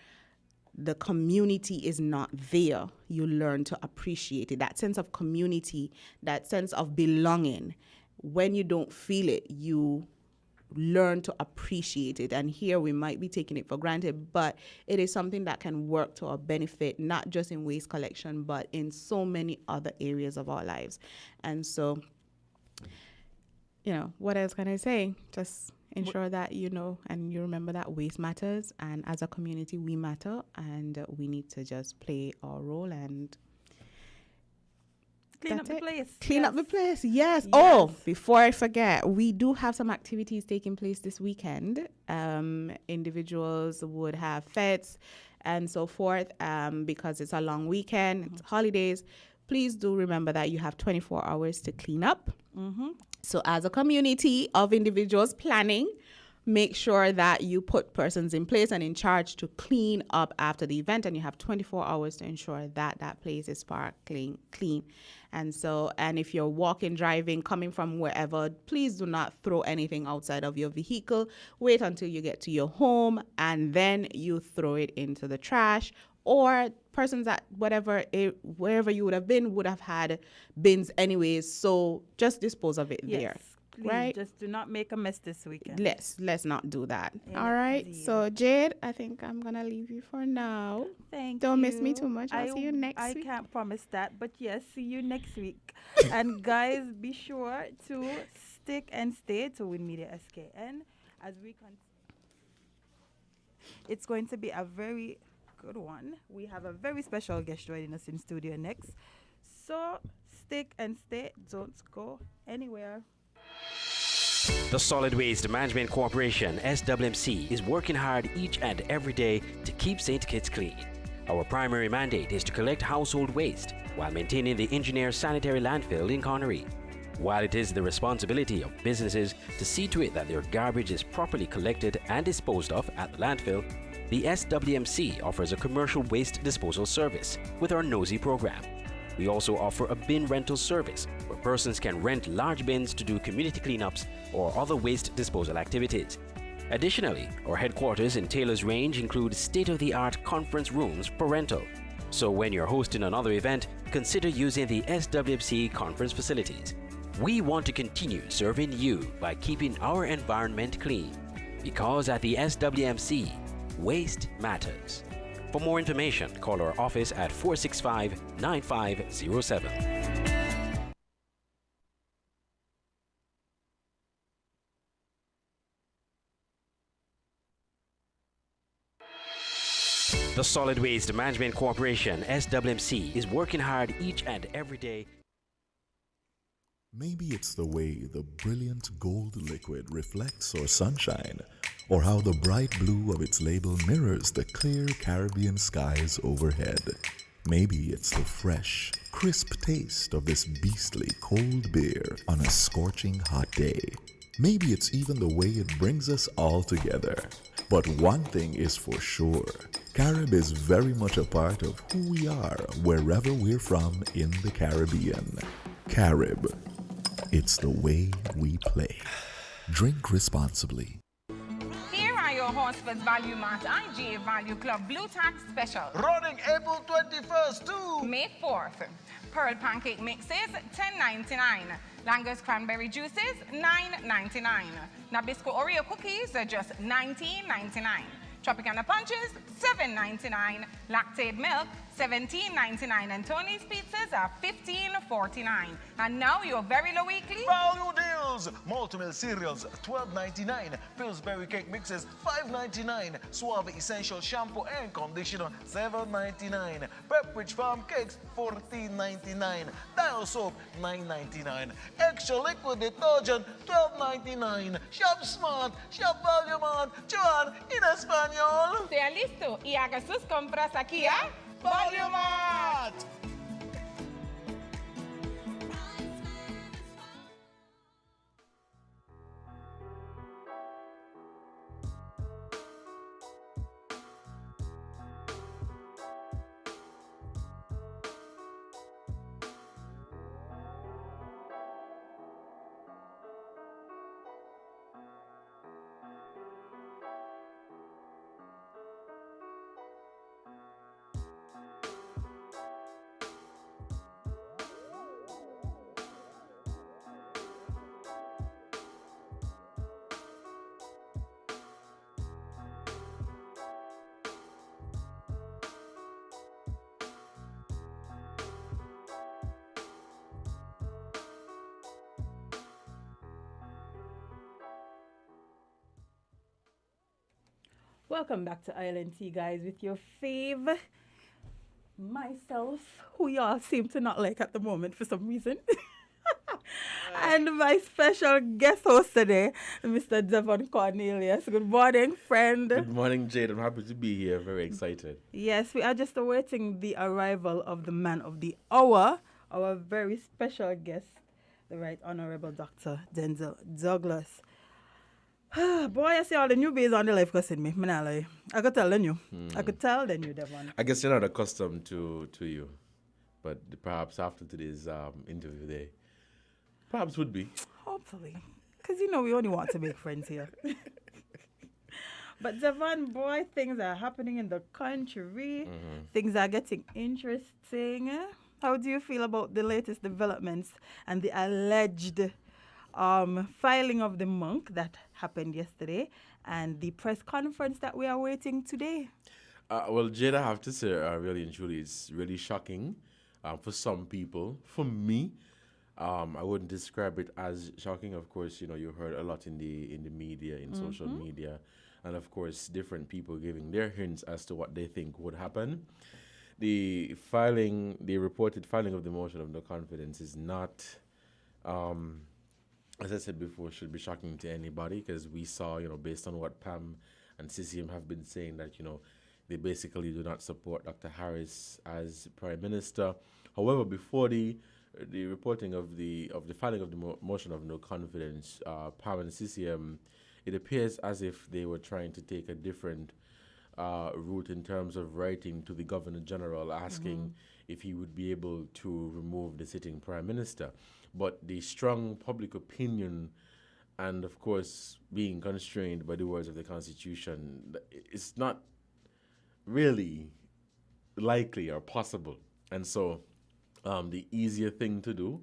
the community is not there, you learn to appreciate it. That sense of community, that sense of belonging, when you don't feel it, you learn to appreciate it. And here we might be taking it for granted, but it is something that can work to our benefit, not just in waste collection, but in so many other areas of our lives. And so, what else can I say? Just ensure that you know and you remember that waste matters, and as a community we matter, and we need to just play our role and clean up the place. Clean up the place, yes. Oh, before I forget, we do have some activities taking place this weekend. Individuals would have fetes and so forth because it's a long weekend, it's holidays. Please do remember that you have 24 hours to clean up. So as a community of individuals planning, make sure that you put persons in place and in charge to clean up after the event, and you have 24 hours to ensure that that place is sparkling clean. And so, and if you're walking, driving, coming from wherever, please do not throw anything outside of your vehicle. Wait until you get to your home, and then you throw it into the trash. Or persons that wherever you would have had bins anyways, so just dispose of it there. Please, right? Just do not make a mess this weekend. Let's not do that. All right. So Jade, I think I'm gonna leave you for now. Don't miss me too much. I'll see you next week. I can't promise that, but yes, see you next week. And guys, be sure to stick and stay to Win Media SKN as we continue. It's going to be a very good one. We have a very special guest joining us in studio next. So stick and stay. Don't go anywhere. The Solid Waste Management Corporation, SWMC, is working hard each and every day to keep St. Kitts clean. Our primary mandate is to collect household waste while maintaining the engineer sanitary landfill in Connery. While it is the responsibility of businesses to see to it that their garbage is properly collected and disposed of at the landfill, the SWMC offers a commercial waste disposal service with our Nosy program. We also offer a bin rental service where persons can rent large bins to do community cleanups or other waste disposal activities. Additionally, our headquarters in Taylor's Range include state-of-the-art conference rooms for rental. So when you're hosting another event, consider using the SWMC conference facilities. We want to continue serving you by keeping our environment clean, because at the SWMC, waste matters. For more information, call our office at 465-9507. The Solid Waste Management Corporation, SWMC, is working hard each and every day. Maybe it's the way the brilliant gold liquid reflects our sunshine, or how the bright blue of its label mirrors the clear Caribbean skies overhead. Maybe it's the fresh, crisp taste of this beastly cold beer on a scorching hot day. Maybe it's even the way it brings us all together. But one thing is for sure, Carib is very much a part of who we are wherever we're from in the Caribbean. Carib, it's the way we play. Drink responsibly. Here are your Horsford's Value Mart IGA Value Club Blue Tax Special. Running April 21st to May 4th. Pearl pancake mixes, $10.99. Langer's cranberry juices, $9.99. Nabisco Oreo cookies are just $19.99. Tropicana punches, $7.99. Lactate milk, $17.99. And Tony's pizzas are $15.49. And now your very low weekly value deals. Multi-meal cereals, $12.99. Pillsbury cake mixes, $5.99. Suave essential shampoo and conditioner, $7.99. Pepperidge Farm cakes, $14.99. Dial soap, $9.99. Extra liquid detergent, $12.99. Shop smart, shop value mart. Joan in español. Sea listo y haga sus compras aquí a Value Mart. Welcome back to Island Tea, guys, with your fave, myself, who y'all seem to not like at the moment for some reason, and my special guest host today, Mr. Devon Cornelius. Good morning, friend. Good morning, Jade. I'm happy to be here. Very excited. Yes, we are just awaiting the arrival of the man of the hour, our very special guest, the Right Honorable Dr. Denzil Douglas. Boy, I see all the newbies on the life cussing me. I could tell you. I could tell then you, Devon. I guess you're not accustomed to you, but perhaps after today's interview they perhaps would be. Hopefully. Because, we only want to make friends here. But, Devon, boy, things are happening in the country. Mm-hmm. Things are getting interesting. How do you feel about the latest developments and the alleged filing of the monk that happened yesterday and the press conference that we are waiting today? Well, Jade, I have to say, really and truly, it's really shocking for some people. For me, I wouldn't describe it as shocking. Of course, you heard a lot in the media, in social media, and of course, different people giving their hints as to what they think would happen. The reported filing of the motion of no confidence is not, as I said before, should be shocking to anybody, because we saw, based on what Pam and CCM have been saying, that, they basically do not support Dr. Harris as Prime Minister. However, before the reporting of the filing of the motion of no confidence, Pam and CCM, it appears as if they were trying to take a different route in terms of writing to the Governor General asking if he would be able to remove the sitting Prime Minister. But the strong public opinion and, of course, being constrained by the words of the Constitution, it's not really likely or possible. And so the easier thing to do,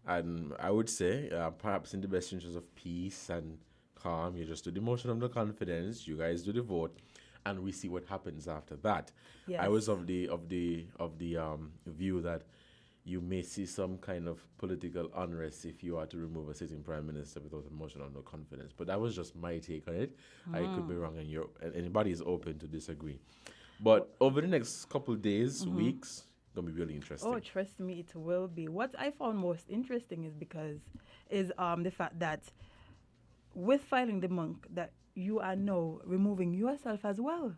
and I would say perhaps in the best interest of peace and calm, you just do the motion of no confidence, you guys do the vote, and we see what happens after that. Yes. I was of the view that you may see some kind of political unrest if you are to remove a sitting prime minister without a motion of no confidence. But that was just my take on it. I could be wrong, and anybody is open to disagree. But over the next couple days, weeks, gonna be really interesting. Oh, trust me, it will be. What I found most interesting is the fact that with filing the monk, that you are now removing yourself as well,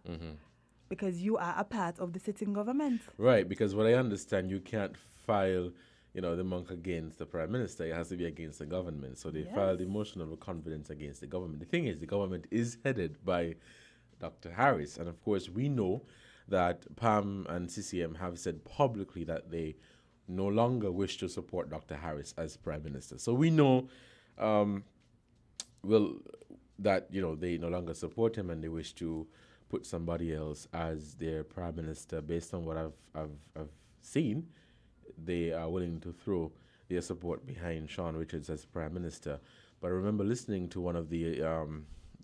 because you are a part of the sitting government. Right, because what I understand, you can't file, the monk against the prime minister. It has to be against the government. So they filed the motion of confidence against the government. The thing is, the government is headed by Dr. Harris, and of course, we know that PAM and CCM have said publicly that they no longer wish to support Dr. Harris as prime minister. So we know, that they no longer support him and they wish to put somebody else as their prime minister. Based on what I've seen, they are willing to throw their support behind Sean Richards as prime minister. But I remember listening to one of the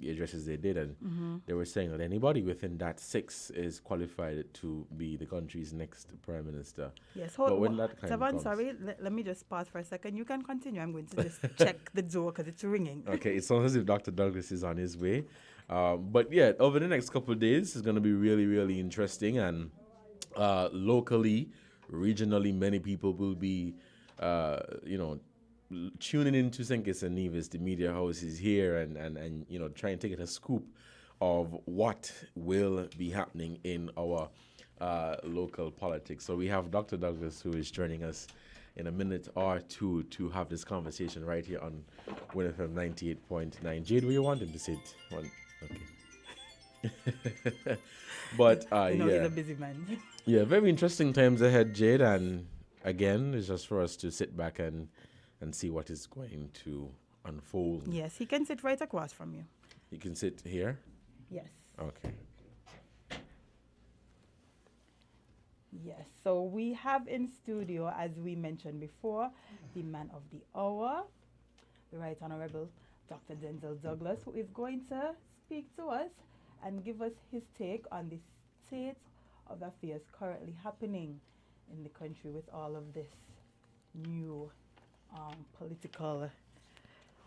addresses they did, and they were saying that anybody within that 6 is qualified to be the country's next prime minister. Yes, but when that time Tavan, comes, sorry, let me just pause for a second. You can continue. I'm going to just check the door because it's ringing. Okay, it sounds as if Dr. Douglas is on his way. But yeah, over the next couple of days, it's going to be really, really interesting. And locally, regionally, many people will be, tuning into St. Kitts and Nevis, the media houses here, and trying to get a scoop of what will be happening in our local politics. So we have Dr. Douglas, who is joining us in a minute or two to have this conversation right here on Win FM 98.9. Jade, where you want him to sit? Okay. But he's a busy man. Yeah, very interesting times ahead, Jade, and again, it's just for us to sit back and see what is going to unfold. Yes, he can sit right across from you. You can sit here? Yes. Okay. Yes, so we have in studio, as we mentioned before, the man of the hour, the Right Honorable Dr. Denzil Douglas, who is going to speak to us and give us his take on the state of affairs currently happening in the country with all of this new political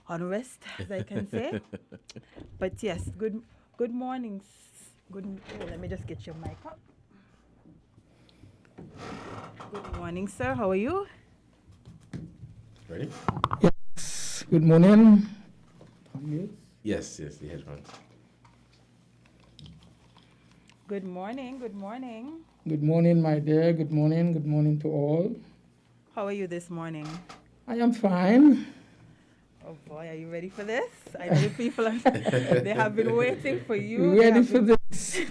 unrest, as I can say. But yes, good morning. Let me just get your mic up. Good morning, sir. How are you? Ready? Yes. Good morning. Yes, the headphones. Good morning. Good morning. Good morning, my dear. Good morning. Good morning to all. How are you this morning? I am fine. Oh boy, are you ready for this? I know the people they have been waiting for you. Ready for this?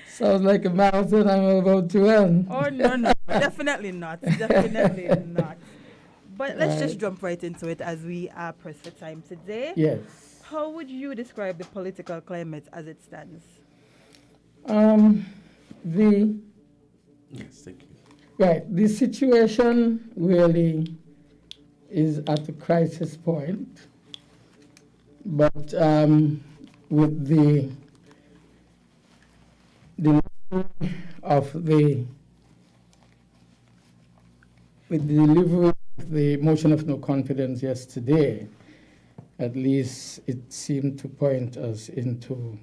Sounds like a marathon I'm about to run. Oh, no. Definitely not. Definitely not. But let's just jump right into it as we are pressed for time today. Yes. How would you describe the political climate as it stands? Yes, thank you. Right. The situation really is at a crisis point. But with the delivery of the motion of no confidence yesterday, at least it seemed to point us into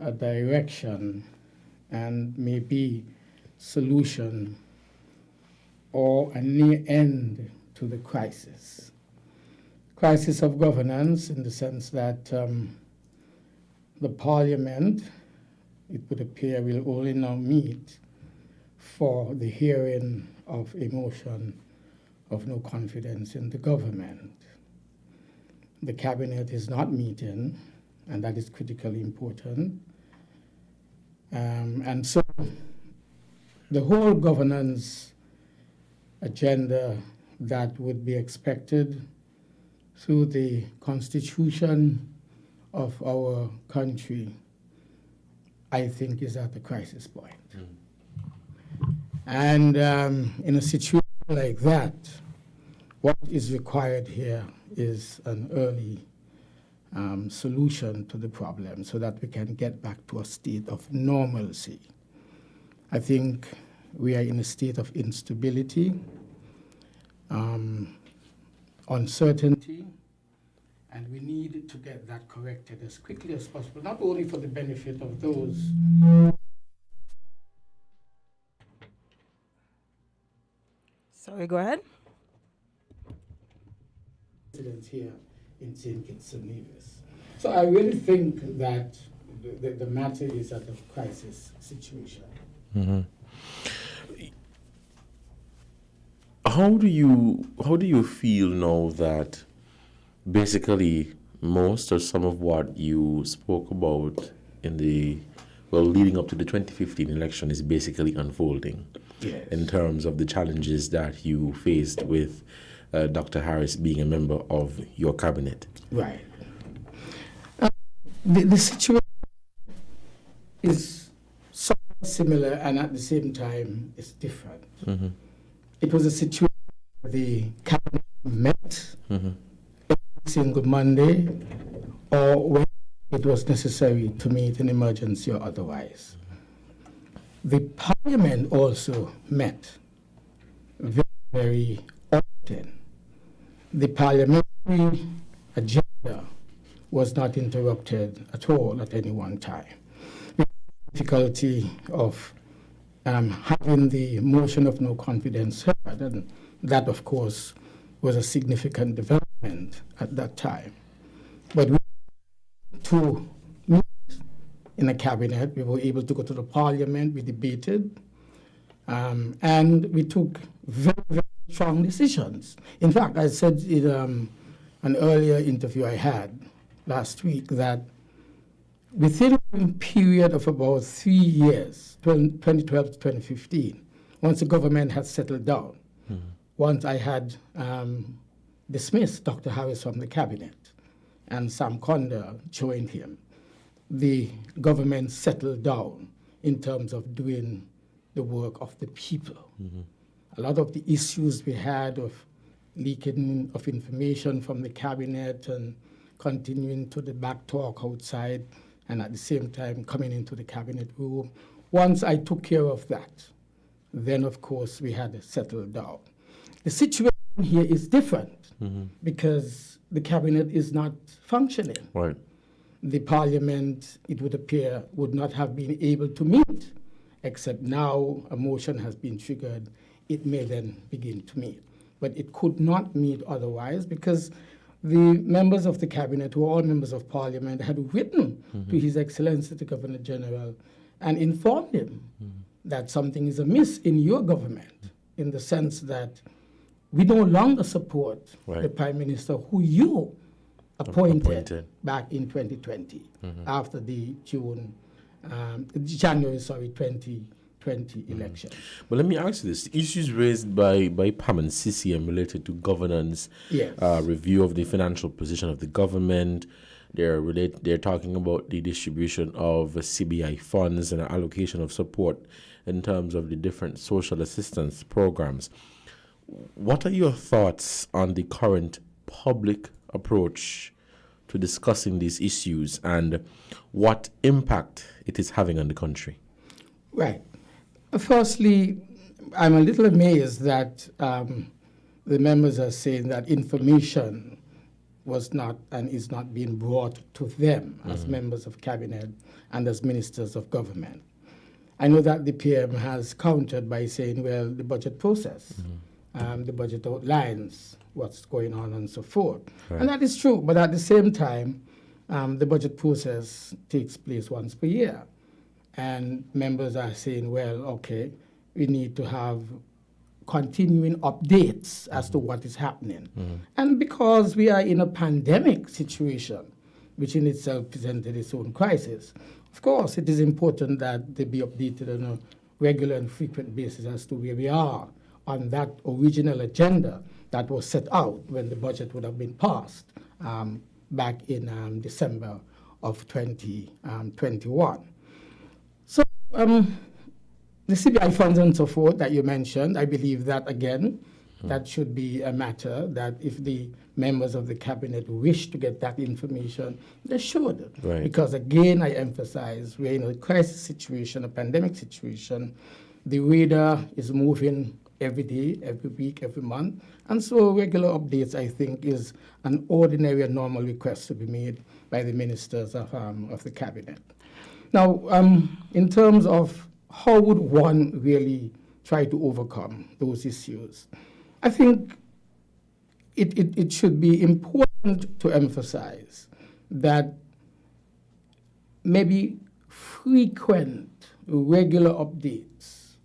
a direction and maybe solution or a near end to the crisis. Crisis of governance in the sense that the parliament, it would appear, will only now meet for the hearing of a motion of no confidence in the government. The cabinet is not meeting, and that is critically important. And so the whole governance agenda that would be expected through the constitution of our country, I think, is at the crisis point. And in a situation like that, what is required here is an early solution to the problem so that we can get back to a state of normalcy. I think we are in a state of instability, uncertainty, And we need to get that corrected as quickly as possible, not only for the benefit of those. Sorry, go ahead. Residents here in St. Kitts and Nevis. So I really think that the matter is at a crisis situation. Mm-hmm. How do you feel now that basically most or some of what you spoke about in the leading up to the 2015 election is basically unfolding? Yes. In terms of the challenges that you faced with Dr. Harris being a member of your cabinet? Right. The situation is somewhat similar and at the same time it's different. Mm-hmm. It was a situation where the cabinet met every single Monday or when it was necessary to meet an emergency or otherwise. The parliament also met very, very often. The parliamentary agenda was not interrupted at all at any one time. The difficulty of having the motion of no confidence heard, and that, of course, was a significant development at that time. But we to meet in the cabinet, we were able to go to the parliament, we debated, and we took very, very strong decisions. In fact, I said in an earlier interview I had last week that within a period of about 3 years, 2012 to 2015, once the government had settled down, once I had dismissed Dr. Harris from the cabinet and Sam Conda joined him, the government settled down in terms of doing the work of the people. A lot of the issues we had of leaking of information from the cabinet and continuing to the back talk outside and at the same time coming into the cabinet room. Once I took care of that, then of course we had settled down. The situation here is different because the cabinet is not functioning. Right. The parliament, it would appear, would not have been able to meet, except now a motion has been triggered, it may then begin to meet. But it could not meet otherwise because the members of the cabinet, who are all members of parliament, had written to His Excellency the Governor General and informed him that something is amiss in your government, in the sense that we no longer support the Prime Minister who you appointed back in 2020 after the January 2020 election. But let me ask you this. Issues raised by PAM and CCM related to governance, review of the financial position of the government, they're talking about the distribution of CBI funds and allocation of support in terms of the different social assistance programs. What are your thoughts on the current public approach to discussing these issues and what impact it is having on the country? Right. Firstly, I'm a little amazed that the members are saying that information was not and is not being brought to them as members of cabinet and as ministers of government. I know that the PM has countered by saying, well, the budget process, the budget outlines what's going on and so forth. Right. And that is true, but at the same time, the budget process takes place once per year. And members are saying, well, okay, we need to have continuing updates as to what is happening. And because we are in a pandemic situation, which in itself presented its own crisis, of course, it is important that they be updated on a regular and frequent basis as to where we are on that original agenda that was set out when the budget would have been passed back in December of 2021. So the CBI funds and so forth that you mentioned, I believe that, again, that should be a matter that if the members of the cabinet wish to get that information, they should. Right. Because, again, I emphasize, we're in a crisis situation, a pandemic situation. The reader is moving every day, every week, every month. And so regular updates, I think, is an ordinary and normal request to be made by the ministers of the cabinet. Now, in terms of how would one really try to overcome those issues, I think it should be important to emphasize that maybe frequent, regular updates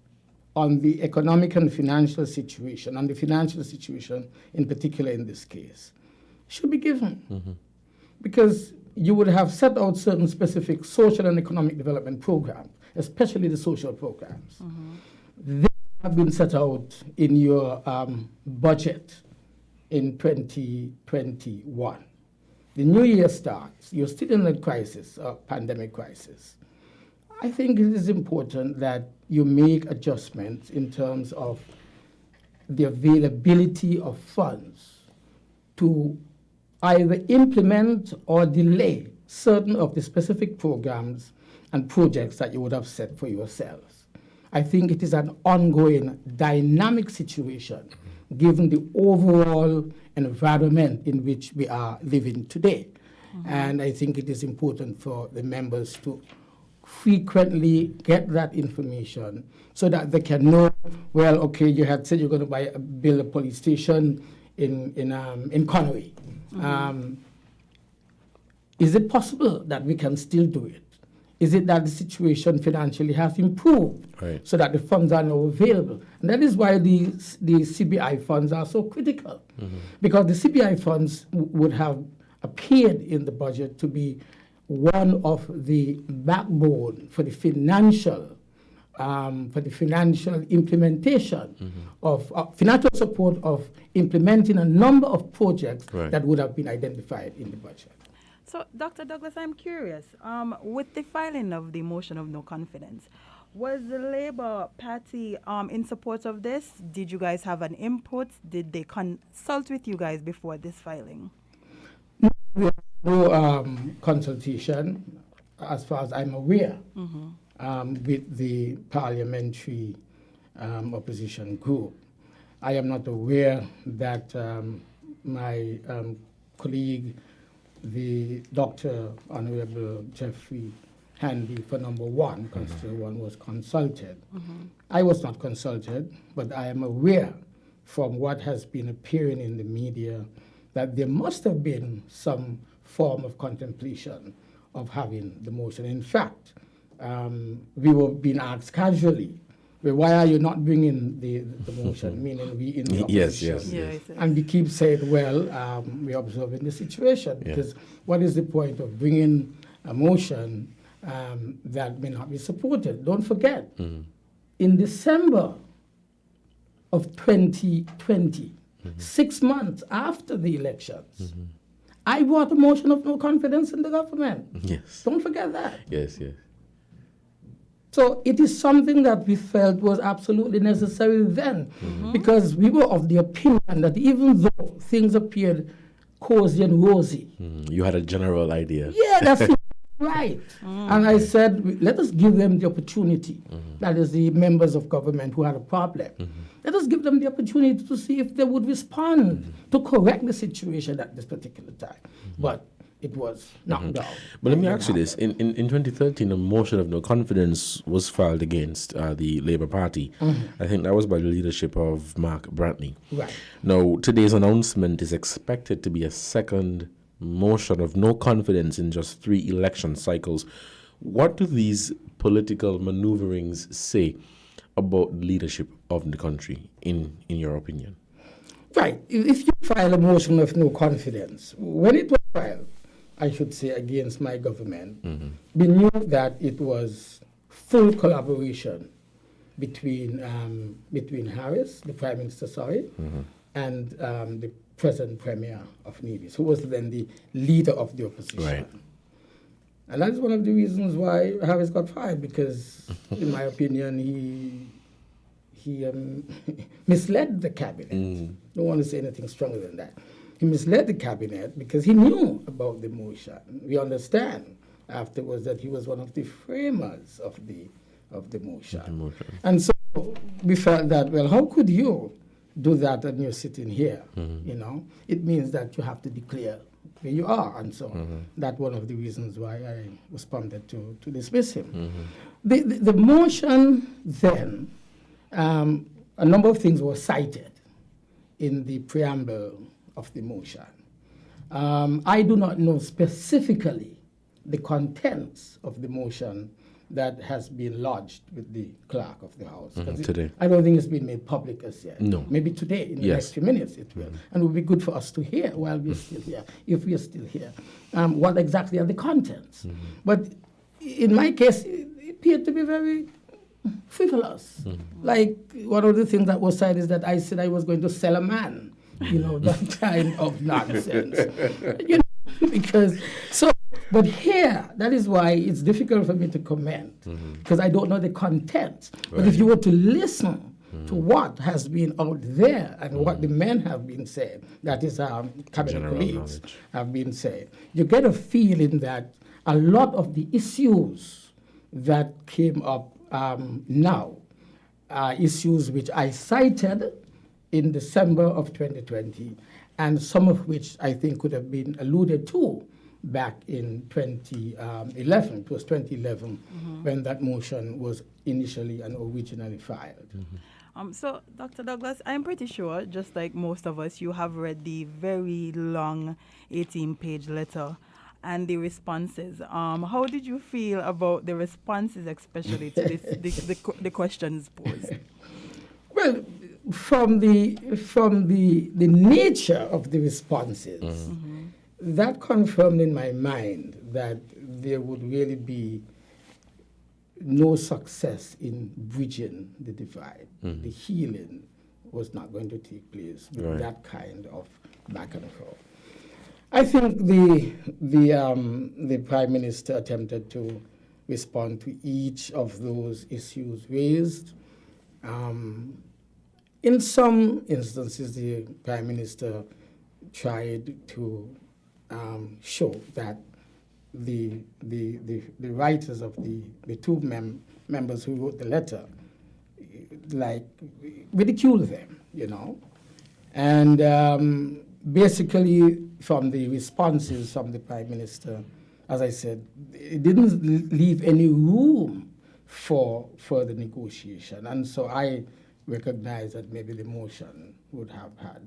on the economic and financial situation, and the financial situation in particular in this case, should be given. Mm-hmm. Because you would have set out certain specific social and economic development programs, especially the social programs. Mm-hmm. They have been set out in your budget in 2021. The new year starts, you're still in a crisis, a pandemic crisis. I think it is important that you make adjustments in terms of the availability of funds to either implement or delay certain of the specific programs and projects that you would have set for yourselves. I think it is an ongoing dynamic situation given the overall environment in which we are living today. Mm-hmm. And I think it is important for the members to frequently get that information so that they can know, well, okay, you had said you're going to build a police station in Connery. Mm-hmm. Is it possible that we can still do it? Is it that the situation financially has improved so that the funds are now available? And that is why the CBI funds are so critical. Mm-hmm. Because the CBI funds would have appeared in the budget to be one of the backbone for the financial implementation of financial support of implementing a number of projects that would have been identified in the budget. So, Dr. Douglas, I'm curious. With the filing of the motion of no confidence, was the Labour Party in support of this? Did you guys have an input? Did they consult with you guys before this filing? No consultation, as far as I'm aware, with the parliamentary opposition group. I am not aware that my colleague, the Dr. Honorable Jeffrey Handy for number one, Constituent 1, was consulted. I was not consulted, but I am aware from what has been appearing in the media that there must have been some form of contemplation of having the motion. In fact, we were being asked casually, well, why are you not bringing the motion, meaning we in the opposition? Yes. And we keep saying, well, we're observing the situation, because what is the point of bringing a motion that may not be supported? Don't forget, in December of 2020, 6 months after the elections, I brought a motion of no confidence in the government. Yes. Don't forget that. Yes. So it is something that we felt was absolutely necessary then, because we were of the opinion that even though things appeared cozy and rosy, you had a general idea. Yeah, that's right. And I said, let us give them the opportunity. That is the members of government who had a problem. Let us give them the opportunity to see if they would respond to correct the situation at this particular time. But it was knocked down. But let me ask you this. In 2013, a motion of no confidence was filed against the Labour Party. I think that was by the leadership of Mark Brantley. Right. Now, today's announcement is expected to be a second motion of no confidence in just 3 election cycles. What do these political maneuverings say about leadership of the country, in your opinion? Right. If you file a motion of no confidence, when it was filed, I should say, against my government, we knew that it was full collaboration between Harris, the Prime Minister, and the present Premier of Nevis, who was then the leader of the opposition. Right. And that is one of the reasons why Harris got fired, because, in my opinion, he misled the cabinet. Don't want to say anything stronger than that. He misled the cabinet because he knew about the motion. We understand afterwards that he was one of the framers of the motion. And so we felt that, well, how could you do that and you're sitting here? You know, it means that you have to declare where you are, and so that's one of the reasons why I responded to dismiss him. The motion then, a number of things were cited in the preamble of the motion. I do not know specifically the contents of the motion that has been lodged with the clerk of the House. Today. I don't think it's been made public as yet. No. Maybe today, in the next few minutes, it will. And it would be good for us to hear while we're still here, if we're still here, what exactly are the contents. But in my case, it appeared to be very frivolous. Like, one of the things that was said is that I said I was going to sell a man. You know, that kind of nonsense. You know, because, so, but here, that is why it's difficult for me to comment, because I don't know the content. But if you were to listen to what has been out there and what the men have been saying, that is cabinet colleagues have been saying, you get a feeling that a lot of the issues that came up now are issues which I cited in December of 2020, and some of which I think could have been alluded to back in 2011. It was 2011 when that motion was initially and originally filed. So, Dr. Douglas, I'm pretty sure, just like most of us, you have read the very long 18-page letter and the responses. How did you feel about the responses, especially to the questions posed? Well, from the nature of the responses, that confirmed in my mind that there would really be no success in bridging the divide. The healing was not going to take place with that kind of back and forth. I think the Prime Minister attempted to respond to each of those issues raised. In some instances, the Prime Minister tried to show that the writers of the two members who wrote the letter, like, ridiculed them, you know. And basically, from the responses from the Prime Minister, as I said, it didn't leave any room for further negotiation. And so I recognize that maybe the motion would have had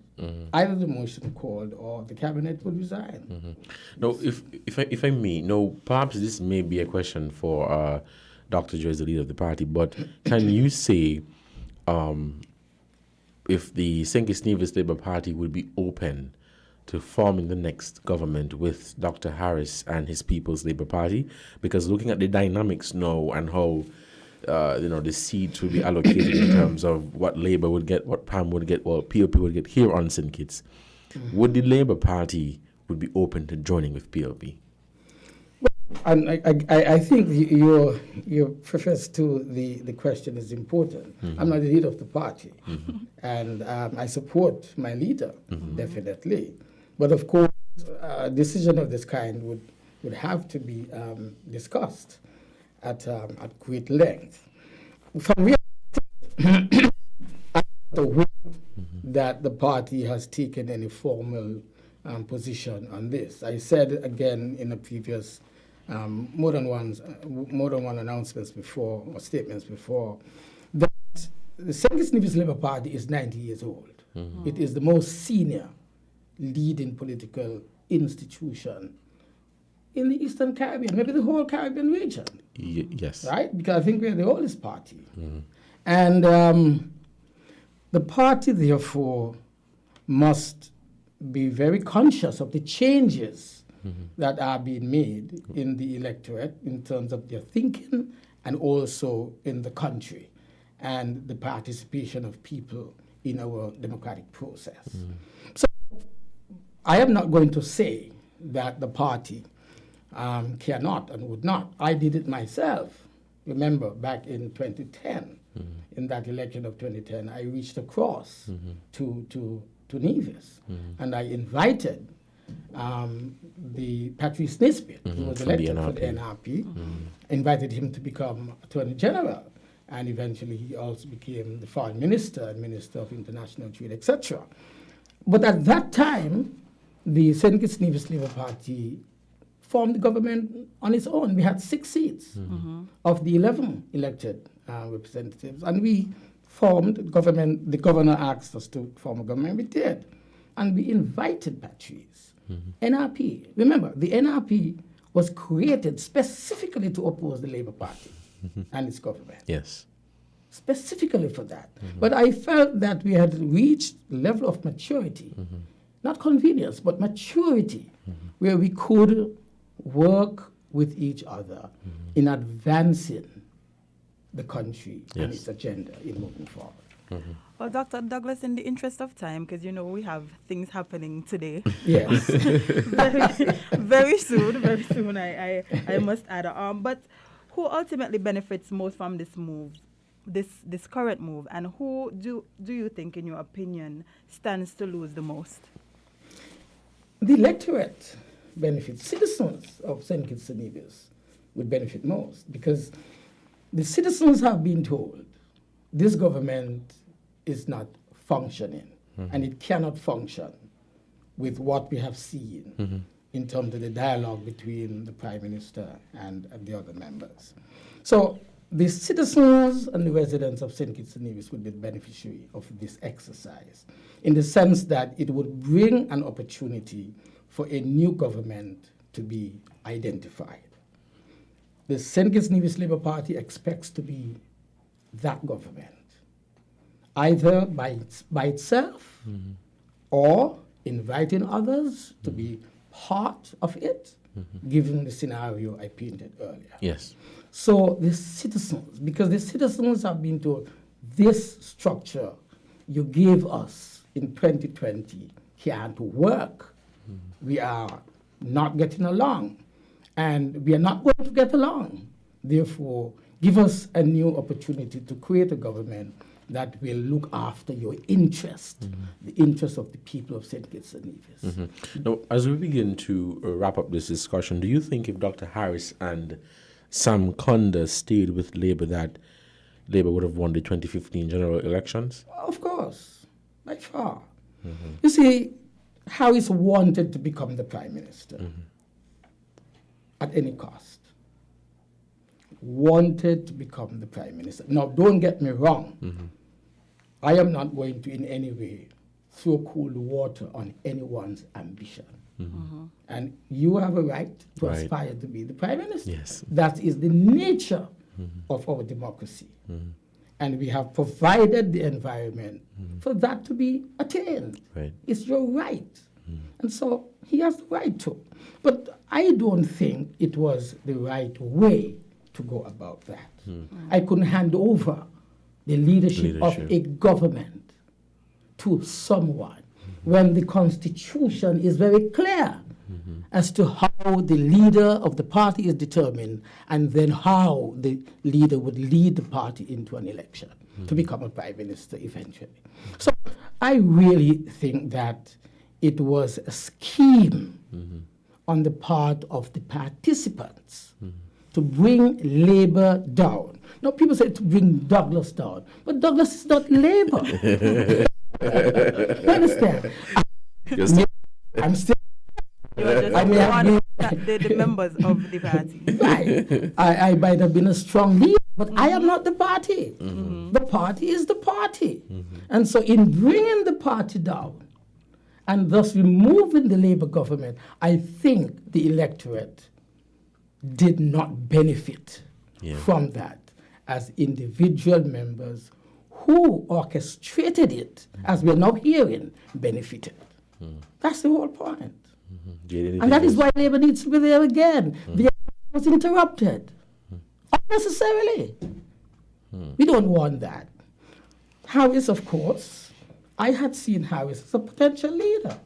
either the motion called or the cabinet would resign. No, if I may, no, perhaps this may be a question for Dr. Joy as the leader of the party, but can you say if the St. Kitts Nevis Labour Party would be open to forming the next government with Dr. Harris and his People's Labour Party? Because looking at the dynamics now and how the seats will be allocated in terms of what Labour would get, what PAM would get, what PLP would get here on St. Kitts, would the Labour Party would be open to joining with PLP? And I think your preface to the question is important. I'm not the leader of the party, and I support my leader, definitely. But of course, a decision of this kind would have to be discussed at great length. From real, I'm not aware that the party has taken any formal position on this. I said again in a previous more than one announcements before or statements before that the St. Kitts Nevis Labour Party is 90 years old. It is the most senior leading political institution in the Eastern Caribbean, maybe the whole Caribbean region. Yes. Right? Because I think we're the oldest party. And the party, therefore, must be very conscious of the changes that are being made in the electorate in terms of their thinking and also in the country and the participation of people in our democratic process. So I am not going to say that the party cannot and would not. I did it myself. Remember, back in 2010, in that election of 2010, I reached across to Nevis, and I invited the Patrice Nisbet, who was elected for the NRP, invited him to become Attorney General. and eventually he also became the foreign minister and minister of international trade, etc. But at that time, the St. Kitts Nevis Labour Party formed the government on its own. We had 6 seats of the 11 elected representatives, and we formed government. The governor asked us to form a government. We did, and we invited batteries. NRP. Remember, the NRP was created specifically to oppose the Labour Party and its government. Yes. Specifically for that. But I felt that we had reached a level of maturity, not convenience, but maturity, where we could work with each other in advancing the country and its agenda in moving forward. Well, Dr. Douglas, in the interest of time, because we have things happening today. Yes. very soon, I must add. But who ultimately benefits most from this move, this current move, and who do you think, in your opinion, stands to lose the most? The electorate benefits. Citizens of St. Kitts and Nevis would benefit most, because the citizens have been told this government is not functioning, and it cannot function with what we have seen in terms of the dialogue between the Prime Minister and the other members. So the citizens and the residents of St. Kitts and Nevis would be the beneficiary of this exercise, in the sense that it would bring an opportunity for a new government to be identified. The St. Kitts Nevis Labour Party expects to be that government, either by itself or inviting others to be part of it, given the scenario I painted earlier. Yes. So the citizens, because the citizens have been told, this structure you gave us in 2020 can't work. We are not getting along, and we are not going to get along. Therefore, give us a new opportunity to create a government that will look after your interest, the interest of the people of St. Kitts and Nevis. Now, as we begin to wrap up this discussion, do you think if Dr. Harris and Sam Conda stayed with Labour, that Labour would have won the 2015 general elections? Of course, by far. You see, Harris wanted to become the Prime Minister at any cost. Wanted to become the Prime Minister. Now, don't get me wrong. I am not going to in any way throw cold water on anyone's ambition. And you have a right to aspire to be the Prime Minister. Yes. That is the nature of our democracy. And we have provided the environment for that to be attained. It's your right. And so he has the right to. But I don't think it was the right way to go about that. I couldn't hand over the leadership of a government to someone when the Constitution is very clear as to how the leader of the party is determined, and then how the leader would lead the party into an election to become a Prime Minister eventually. So I really think that it was a scheme on the part of the participants to bring Labour down. Now, people say to bring Douglas down, but Douglas is not Labour. You understand? I'm still. I may have been the members of the party. Right. I might have been a strong leader, but I am not the party. The party is the party. And so in bringing the party down and thus removing the Labour government, I think the electorate did not benefit from that as individual members who orchestrated it, as we're now hearing, benefited. That's the whole point. And that is why Labour needs to be there again. The was interrupted unnecessarily. We don't want that. Harris, of course, I had seen Harris as a potential leader.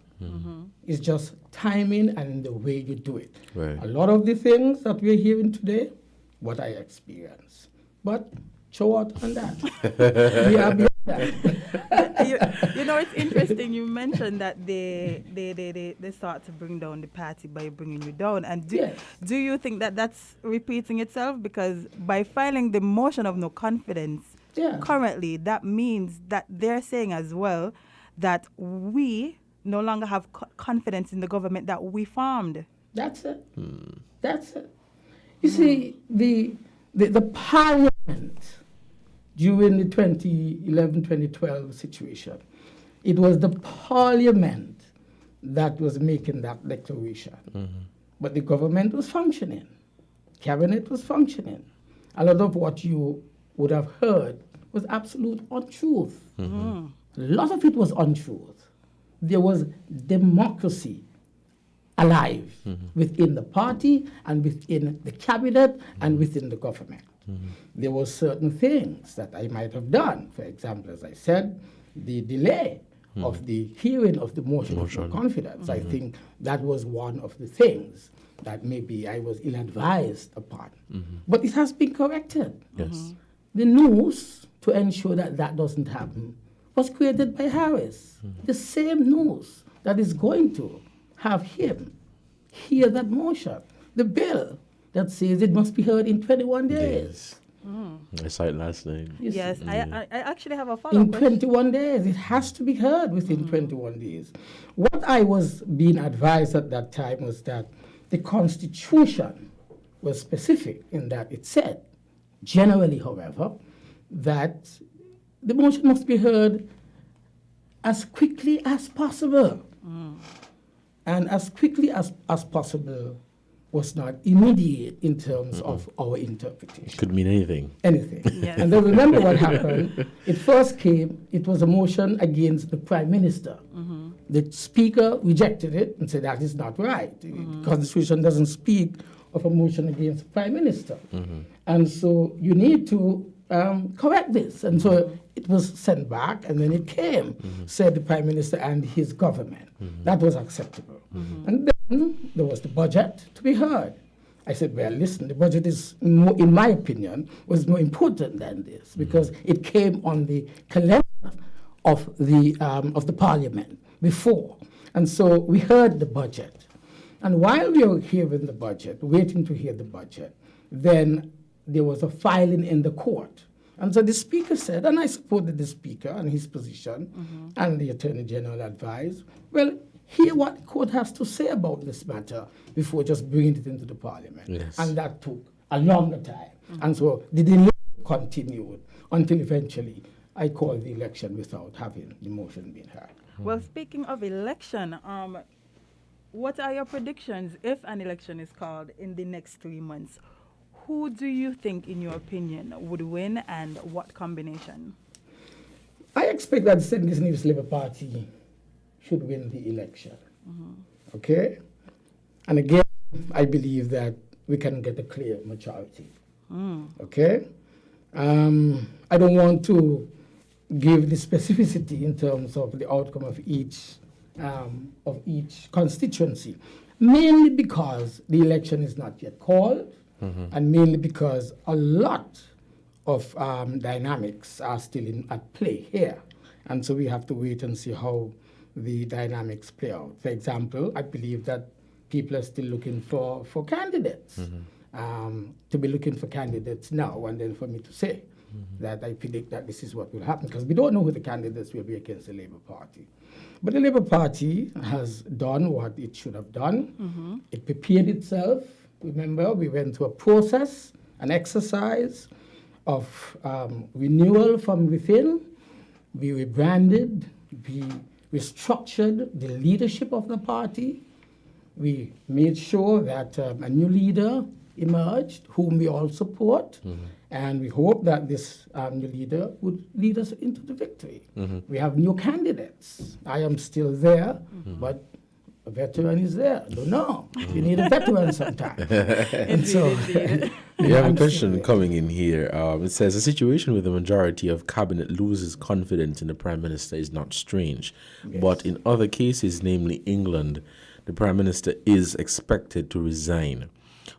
It's just timing and the way you do it. A lot of the things that we're hearing today, what I experienced. But show out on that. We are beyond that. it's interesting. You mentioned that they start to bring down the party by bringing you down. And do you think that that's repeating itself? Because by filing the motion of no confidence currently, that means that they're saying as well that we no longer have confidence in the government that we formed. That's it. That's it. You see, the parliament during the 2011-2012 situation, it was the parliament that was making that declaration. But the government was functioning. Cabinet was functioning. A lot of what you would have heard was absolute untruth. A lot of it was untruth. There was democracy alive within the party and within the cabinet and within the government. There were certain things that I might have done. For example, as I said, the delay of the hearing of the motion of no confidence. I think that was one of the things that maybe I was ill-advised upon. But it has been corrected. Yes. The news to ensure that that doesn't happen was created by Harris. The same news that is going to have him hear that motion. The bill that says it must be heard in 21 days. I saw it last night. Yes, I actually have a follow-up In 21 days. It has to be heard within 21 days. What I was being advised at that time was that the Constitution was specific in that it said, generally, however, that the motion must be heard as quickly as possible. And as quickly as possible was not immediate in terms of our interpretation. Could mean anything. Anything. And then remember what happened. It first came, it was a motion against the Prime Minister. The Speaker rejected it and said that is not right. The Constitution doesn't speak of a motion against the Prime Minister. And so you need to correct this. And so it was sent back, and then it came, said the Prime Minister and his government. That was acceptable. And then there was the budget to be heard. I said, well, listen, the budget is, more, in my opinion, was more important than this because it came on the calendar of the Parliament before. And so we heard the budget. And while we were hearing the budget, waiting to hear the budget, then there was a filing in the court. And so the Speaker said, and I supported the Speaker and his position, and the Attorney General advised, well, hear what the court has to say about this matter before just bringing it into the Parliament. Yes. And that took a longer time. And so the delay continued until eventually I called the election without having the motion being heard. Well, speaking of election, what are your predictions if an election is called in the next 3 months? Who do you think, in your opinion, would win and what combination? I expect that the St. Kitts Labour Party should win the election. Okay? And again, I believe that we can get a clear majority. Okay? I don't want to give the specificity in terms of the outcome of each constituency, mainly because the election is not yet called, and mainly because a lot of dynamics are still at play here. And so we have to wait and see how the dynamics play out. For example, I believe that people are still looking for candidates, to be looking for candidates now, and then for me to say that I predict that this is what will happen, because we don't know who the candidates will be against the Labour Party. But the Labour Party has done what it should have done. It prepared itself. Remember, we went through a process, an exercise of renewal from within. We rebranded, we restructured the leadership of the party. We made sure that a new leader emerged, whom we all support, and we hope that this new leader would lead us into the victory. We have new candidates. I am still there, but a veteran is there. I don't know. You need a veteran sometime. And so, we have a question coming in here. It says, a situation where the majority of cabinet loses confidence in the Prime Minister is not strange. But in other cases, namely England, the Prime Minister is expected to resign.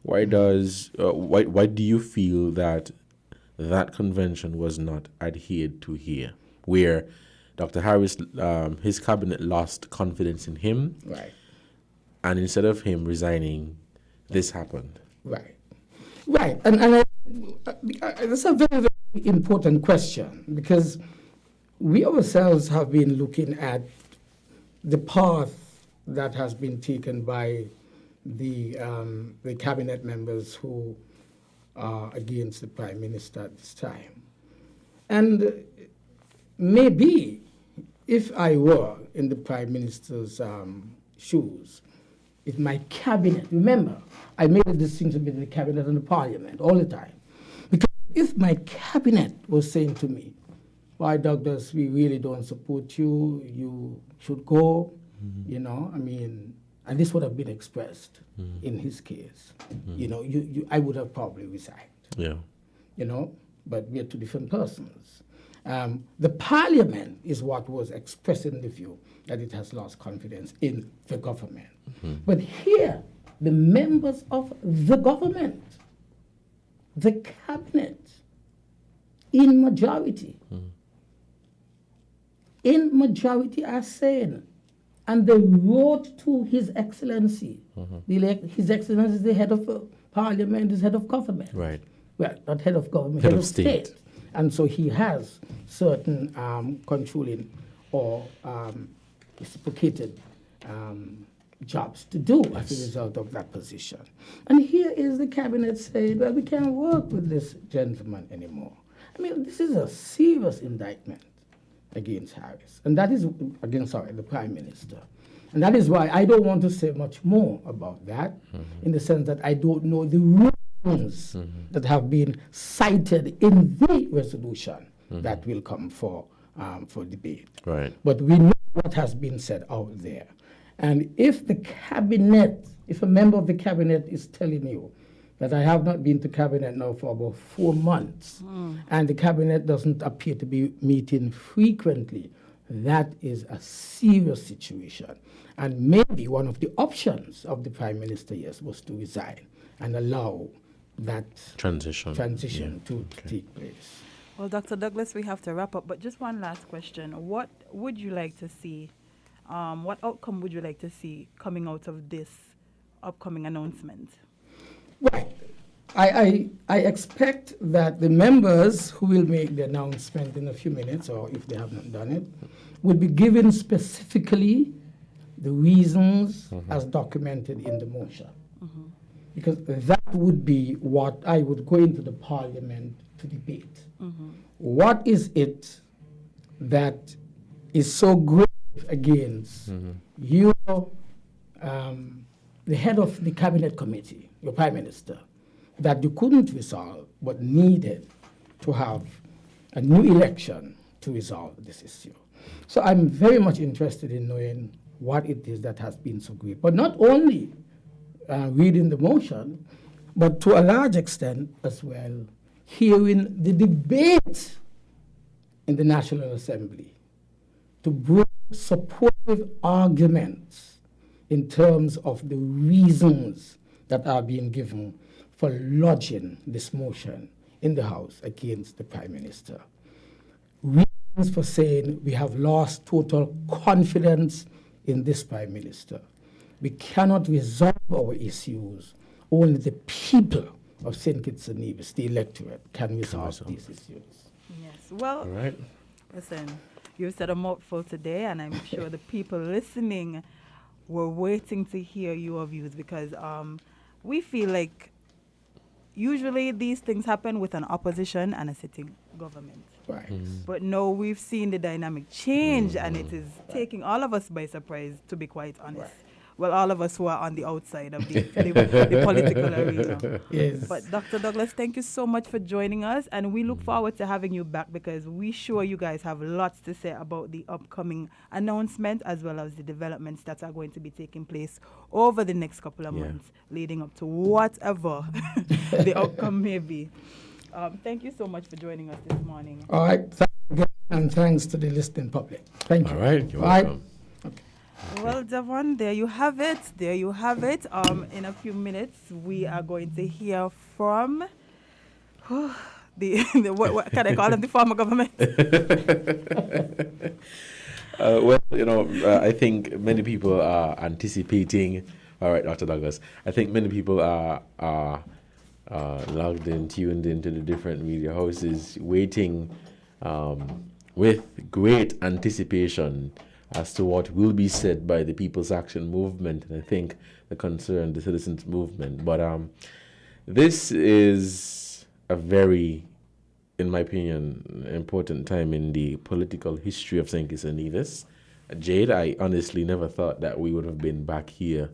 Why do you feel that convention was not adhered to here, where Dr. Harris, his cabinet lost confidence in him. Right. And instead of him resigning, this happened. Right. Right. And that's a very, very important question, because we ourselves have been looking at the path that has been taken by the cabinet members who are against the Prime Minister at this time. And maybe if I were in the Prime Minister's shoes, if my cabinet, remember, I made a distinction between the cabinet and the Parliament all the time. Because if my cabinet was saying to me, why, Douglas, we really don't support you, you should go, you know, I mean, and this would have been expressed in his case. You know, I would have probably resigned. Yeah. You know, but we are two different persons. The Parliament is what was expressing the view that it has lost confidence in the government. But here, the members of the government, the cabinet, in majority are saying, and they wrote to His Excellency. His Excellency is the head of Parliament, is head of government. Right. Well, not head of government, Head head of of state. And so he has certain controlling or reciprocated jobs to do as a result of that position. And here is the cabinet saying, well, we can't work with this gentleman anymore. I mean, this is a serious indictment against Harris. And that is, against, the Prime Minister. And that is why I don't want to say much more about that, in the sense that I don't know the reasons that have been cited in the resolution that will come for debate. Right. But we know what has been said out there. And if the cabinet, if a member of the cabinet is telling you that I have not been to cabinet now for about 4 months, and the cabinet doesn't appear to be meeting frequently, that is a serious situation. And maybe one of the options of the Prime Minister, yes, was to resign and allow that transition to take place. Well, Dr. Douglas, we have to wrap up, but just one last question. What would you like to see, what outcome would you like to see coming out of this upcoming announcement? Right. I expect that the members who will make the announcement in a few minutes, or if they have not done it, will be given specifically the reasons as documented in the motion. Because that would be what I would go into the Parliament to debate. What is it that is so grave against you, the head of the Cabinet Committee, your Prime Minister, that you couldn't resolve but needed to have a new election to resolve this issue? So I'm very much interested in knowing what it is that has been so great. But not only reading the motion, but to a large extent as well, hearing the debate in the National Assembly to bring supportive arguments in terms of the reasons that are being given for lodging this motion in the House against the Prime Minister. Reasons for saying we have lost total confidence in this Prime Minister. We cannot resolve our issues. Only the people of St. Kitts and Nevis, the electorate, can resolve these issues. Yes. Well, all right. Listen, you've said a mouthful today, and I'm sure the people listening were waiting to hear your views, because we feel like usually these things happen with an opposition and a sitting government. Right. But no, we've seen the dynamic change, and it is taking all of us by surprise, to be quite honest. Right. Well, all of us who are on the outside of the political arena. Yes. But Dr. Douglas, thank you so much for joining us, and we look forward to having you back, because we sure you guys have lots to say about the upcoming announcement, as well as the developments that are going to be taking place over the next couple of months, leading up to whatever the outcome may be. Thank you so much for joining us this morning. All right. Thank you again, and thanks to the listening public. Thank you. All right. You're welcome. Well, Devon, there you have it. There you have it. In a few minutes, we are going to hear from what can I call them, the former government? Well, I think many people are anticipating. All right, Dr. Douglas. I think many people are logged in, tuned into the different media houses, waiting with great anticipation as to what will be said by the People's Action Movement, and I think the Citizens Movement. But this is a very, in my opinion, important time in the political history of St. Kitts and Nevis. Jade, I honestly never thought that we would have been back here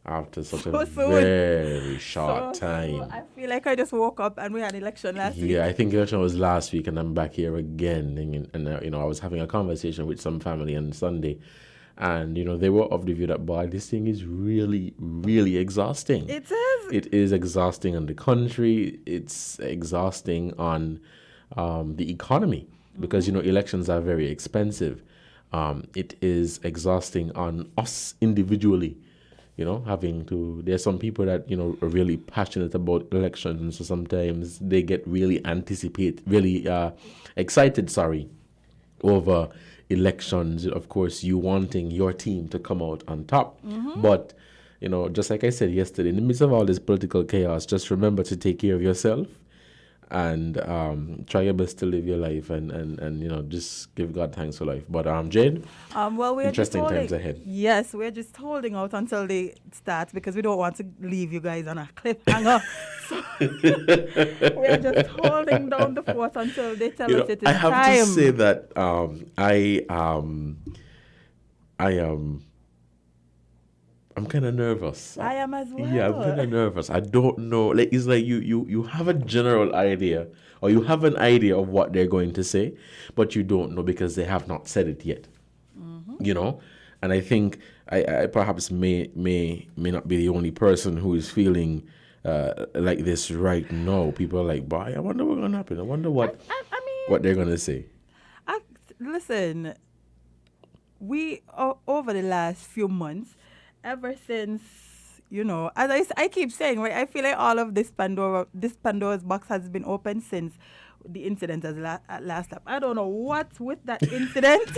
after such a very short time. I feel like I just woke up and we had election last week. Yeah, I think election was last week, and I'm back here again. And I was having a conversation with some family on Sunday, and they were of the view that, boy, this thing is really, really exhausting. It is. It is exhausting on the country. It's exhausting on the economy because elections are very expensive. It is exhausting on us individually. There's some people that, are really passionate about elections, and so sometimes they get really excited, over elections. Of course, you wanting your team to come out on top. Mm-hmm. But, just like I said yesterday, in the midst of all this political chaos, just remember to take care of yourself and try your best to live your life and just give God thanks for life. But Jane, we're interesting times ahead. Yes, we're just holding out until they start because we don't want to leave you guys on a cliffhanger. So we're just holding down the fort until they tell us it is time. I have to say that I'm kind of nervous. I am as well. Yeah, I'm kind of nervous. I don't know. It's like you have a general idea, or you have an idea of what they're going to say, but you don't know because they have not said it yet. Mm-hmm. And I think I perhaps may not be the only person who is feeling like this right now. People are like, boy, I wonder what's going to happen. I wonder what they're going to say. Listen, we, over the last few months, ever since, as I keep saying, right, I feel like all of this Pandora's box has been opened since the incident has last up. I don't know what with that incident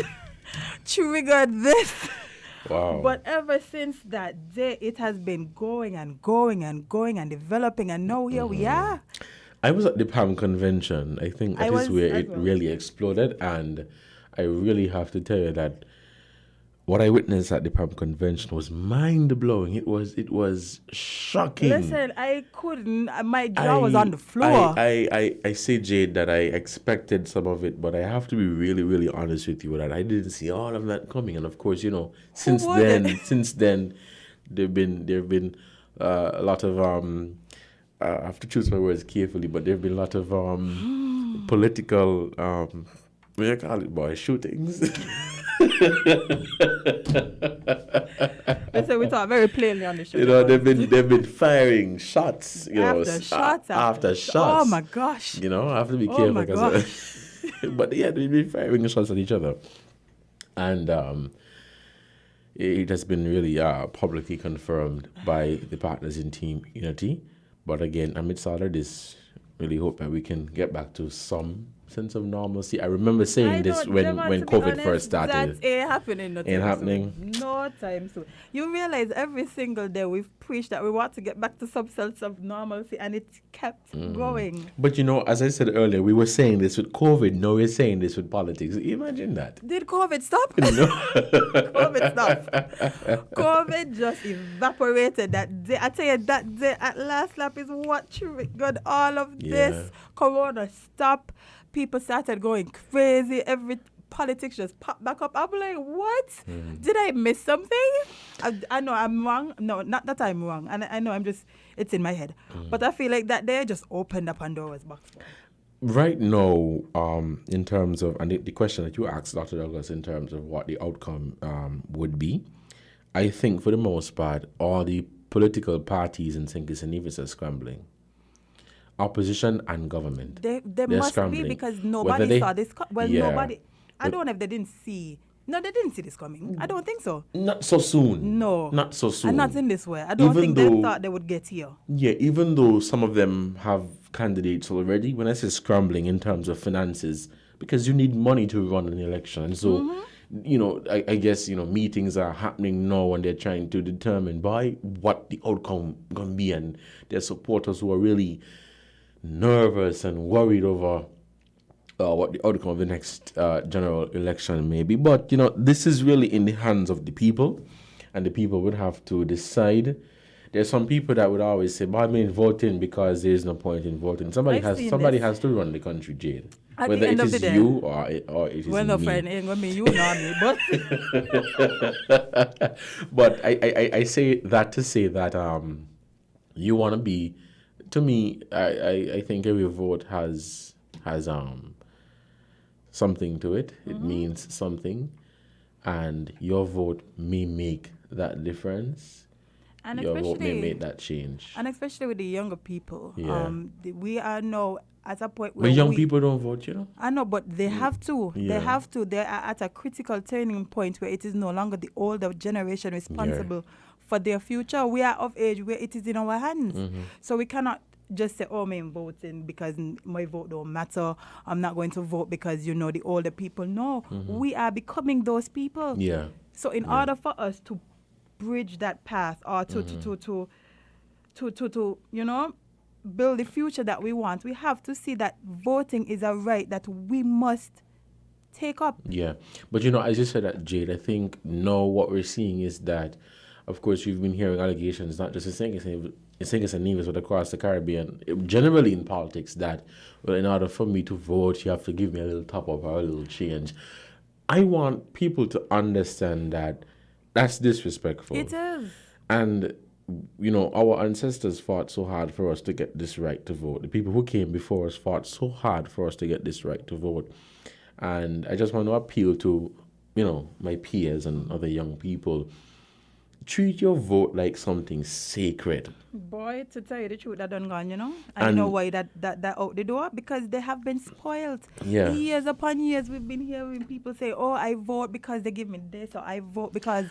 triggered this. Wow. But ever since that day, it has been going and going and going and developing, and now here we are. I was at the PAM convention. I think that is where it really exploded, and I really have to tell you that what I witnessed at the PAM convention was mind-blowing. It was shocking. Listen, I couldn't. My jaw was on the floor. I say, Jade, that I expected some of it, but I have to be really, really honest with you that I didn't see all of that coming. And of course, since then, there've been a lot of I have to choose my words carefully, but there've been a lot of political what do you call it, boy, shootings. So we talk very plainly on the show. They've been firing shots. After shots. Oh my gosh. I have to be careful because. But yeah, they've been firing shots at each other, and it has been really publicly confirmed by the partners in Team Unity. But again, amidst all of this, really hope that we can get back to some sense of normalcy. I remember saying this when COVID first started. That ain't happening. Ain't happening. No time soon. You realize every single day we've preached that we want to get back to some sense of normalcy, and it kept going. But as I said earlier, we were saying this with COVID. Now we're saying this with politics. Imagine that. Did COVID stop? No. COVID stopped. COVID just evaporated that day. I tell you, that day at last lap is what triggered all of this. Corona stopped. People started going crazy. Every politics just popped back up. I'm like, what? Did I miss something? I know I'm wrong. No, not that I'm wrong. And I know it's in my head. But I feel like that day just opened up Pandora's box. Right now, in terms of, and the question that you asked, Dr. Douglas, in terms of what the outcome would be, I think for the most part, all the political parties in St. Kitts and Nevis are scrambling. Opposition and government. They must scrambling. be because nobody saw this. Nobody. I don't know if they didn't see. No, they didn't see this coming. I don't think so. Not so soon. No. Not so soon. And not in this way. I don't think they thought they would get here. Yeah, even though some of them have candidates already. When I say scrambling in terms of finances, because you need money to run an election. And so, I guess, meetings are happening now and they're trying to determine by what the outcome going to be. And their supporters who are really nervous and worried over what the outcome of the next general election may be. But, this is really in the hands of the people, and the people would have to decide. There's some people that would always say, "But I mean, voting because there's no point in voting." Somebody has to run the country, Jade. At Whether the end it of the is day, you or it is well, no, me. friend, ain't gonna be you nor me, but But I say that to say that you want to be. To me, I think every vote has something to it. It means something, and your vote may make that difference. and Your vote may especially make that change. and especially with the younger people. Yeah. We are now at a point where But young people don't vote, I know, but they have to. Yeah. They have to. They are at a critical turning point where it is no longer the older generation responsible for their future. We are of age where it is in our hands. So we cannot just say, "Oh, I'm voting because my vote don't matter. I'm not going to vote because the older people." No, we are becoming those people. Yeah. So in order for us to bridge that path or to build the future that we want, we have to see that voting is a right that we must take up. Yeah. But as you said that, Jade, I think now what we're seeing is that, of course, we've been hearing allegations, not just in St. Nevis, but across the Caribbean, generally in politics, that, well, in order for me to vote, you have to give me a little top up or a little change. I want people to understand that that's disrespectful. It is. And, our ancestors fought so hard for us to get this right to vote. The people who came before us fought so hard for us to get this right to vote. And I just want to appeal to, my peers and other young people. Treat your vote like something sacred. Boy, to tell you the truth, that done gone, And you know why that out the door? Because they have been spoiled. Yeah. Years upon years, we've been hearing people say, "Oh, I vote because they give me this," or "I vote because..."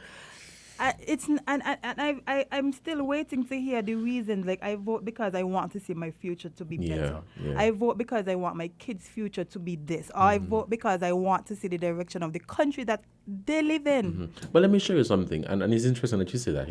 I'm still waiting to hear the reasons. Like, I vote because I want to see my future to be better. Yeah. I vote because I want my kids' future to be this. Or I vote because I want to see the direction of the country that they live in. But let me show you something, and it's interesting that you say that,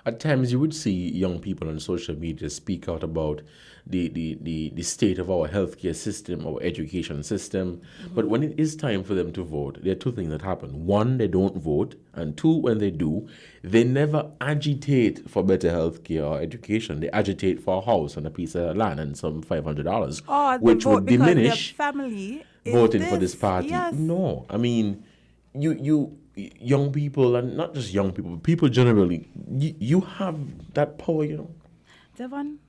At times you would see young people on social media speak out about the state of our healthcare system, our education system. But when it is time for them to vote, there are two things that happen. One, they don't vote, and two, when they do, they never agitate for better healthcare or education. They agitate for a house and a piece of land and some $500, which would diminish their family voting for this party. Yes. No, I mean, you young people, and not just young people, but people generally, you have that power, Devon,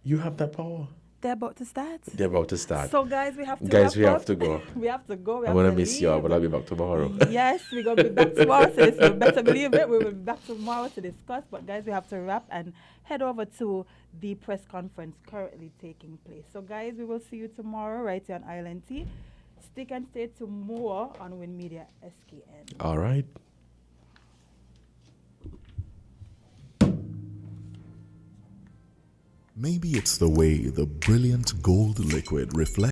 You have that power. They're about to start. They're about to start. So, guys, we have to Guys, we wrap have up. to go. We have to go. I'm going to miss you, but I'll be back tomorrow. Yes, we're going to be back tomorrow to this. You better believe it. We will be back tomorrow to discuss. But, guys, we have to wrap and head over to the press conference currently taking place. So, guys, we will see you tomorrow right here on Island T. Stick and stay to more on Win Media SKN. All right. Maybe it's the way the brilliant gold liquid reflects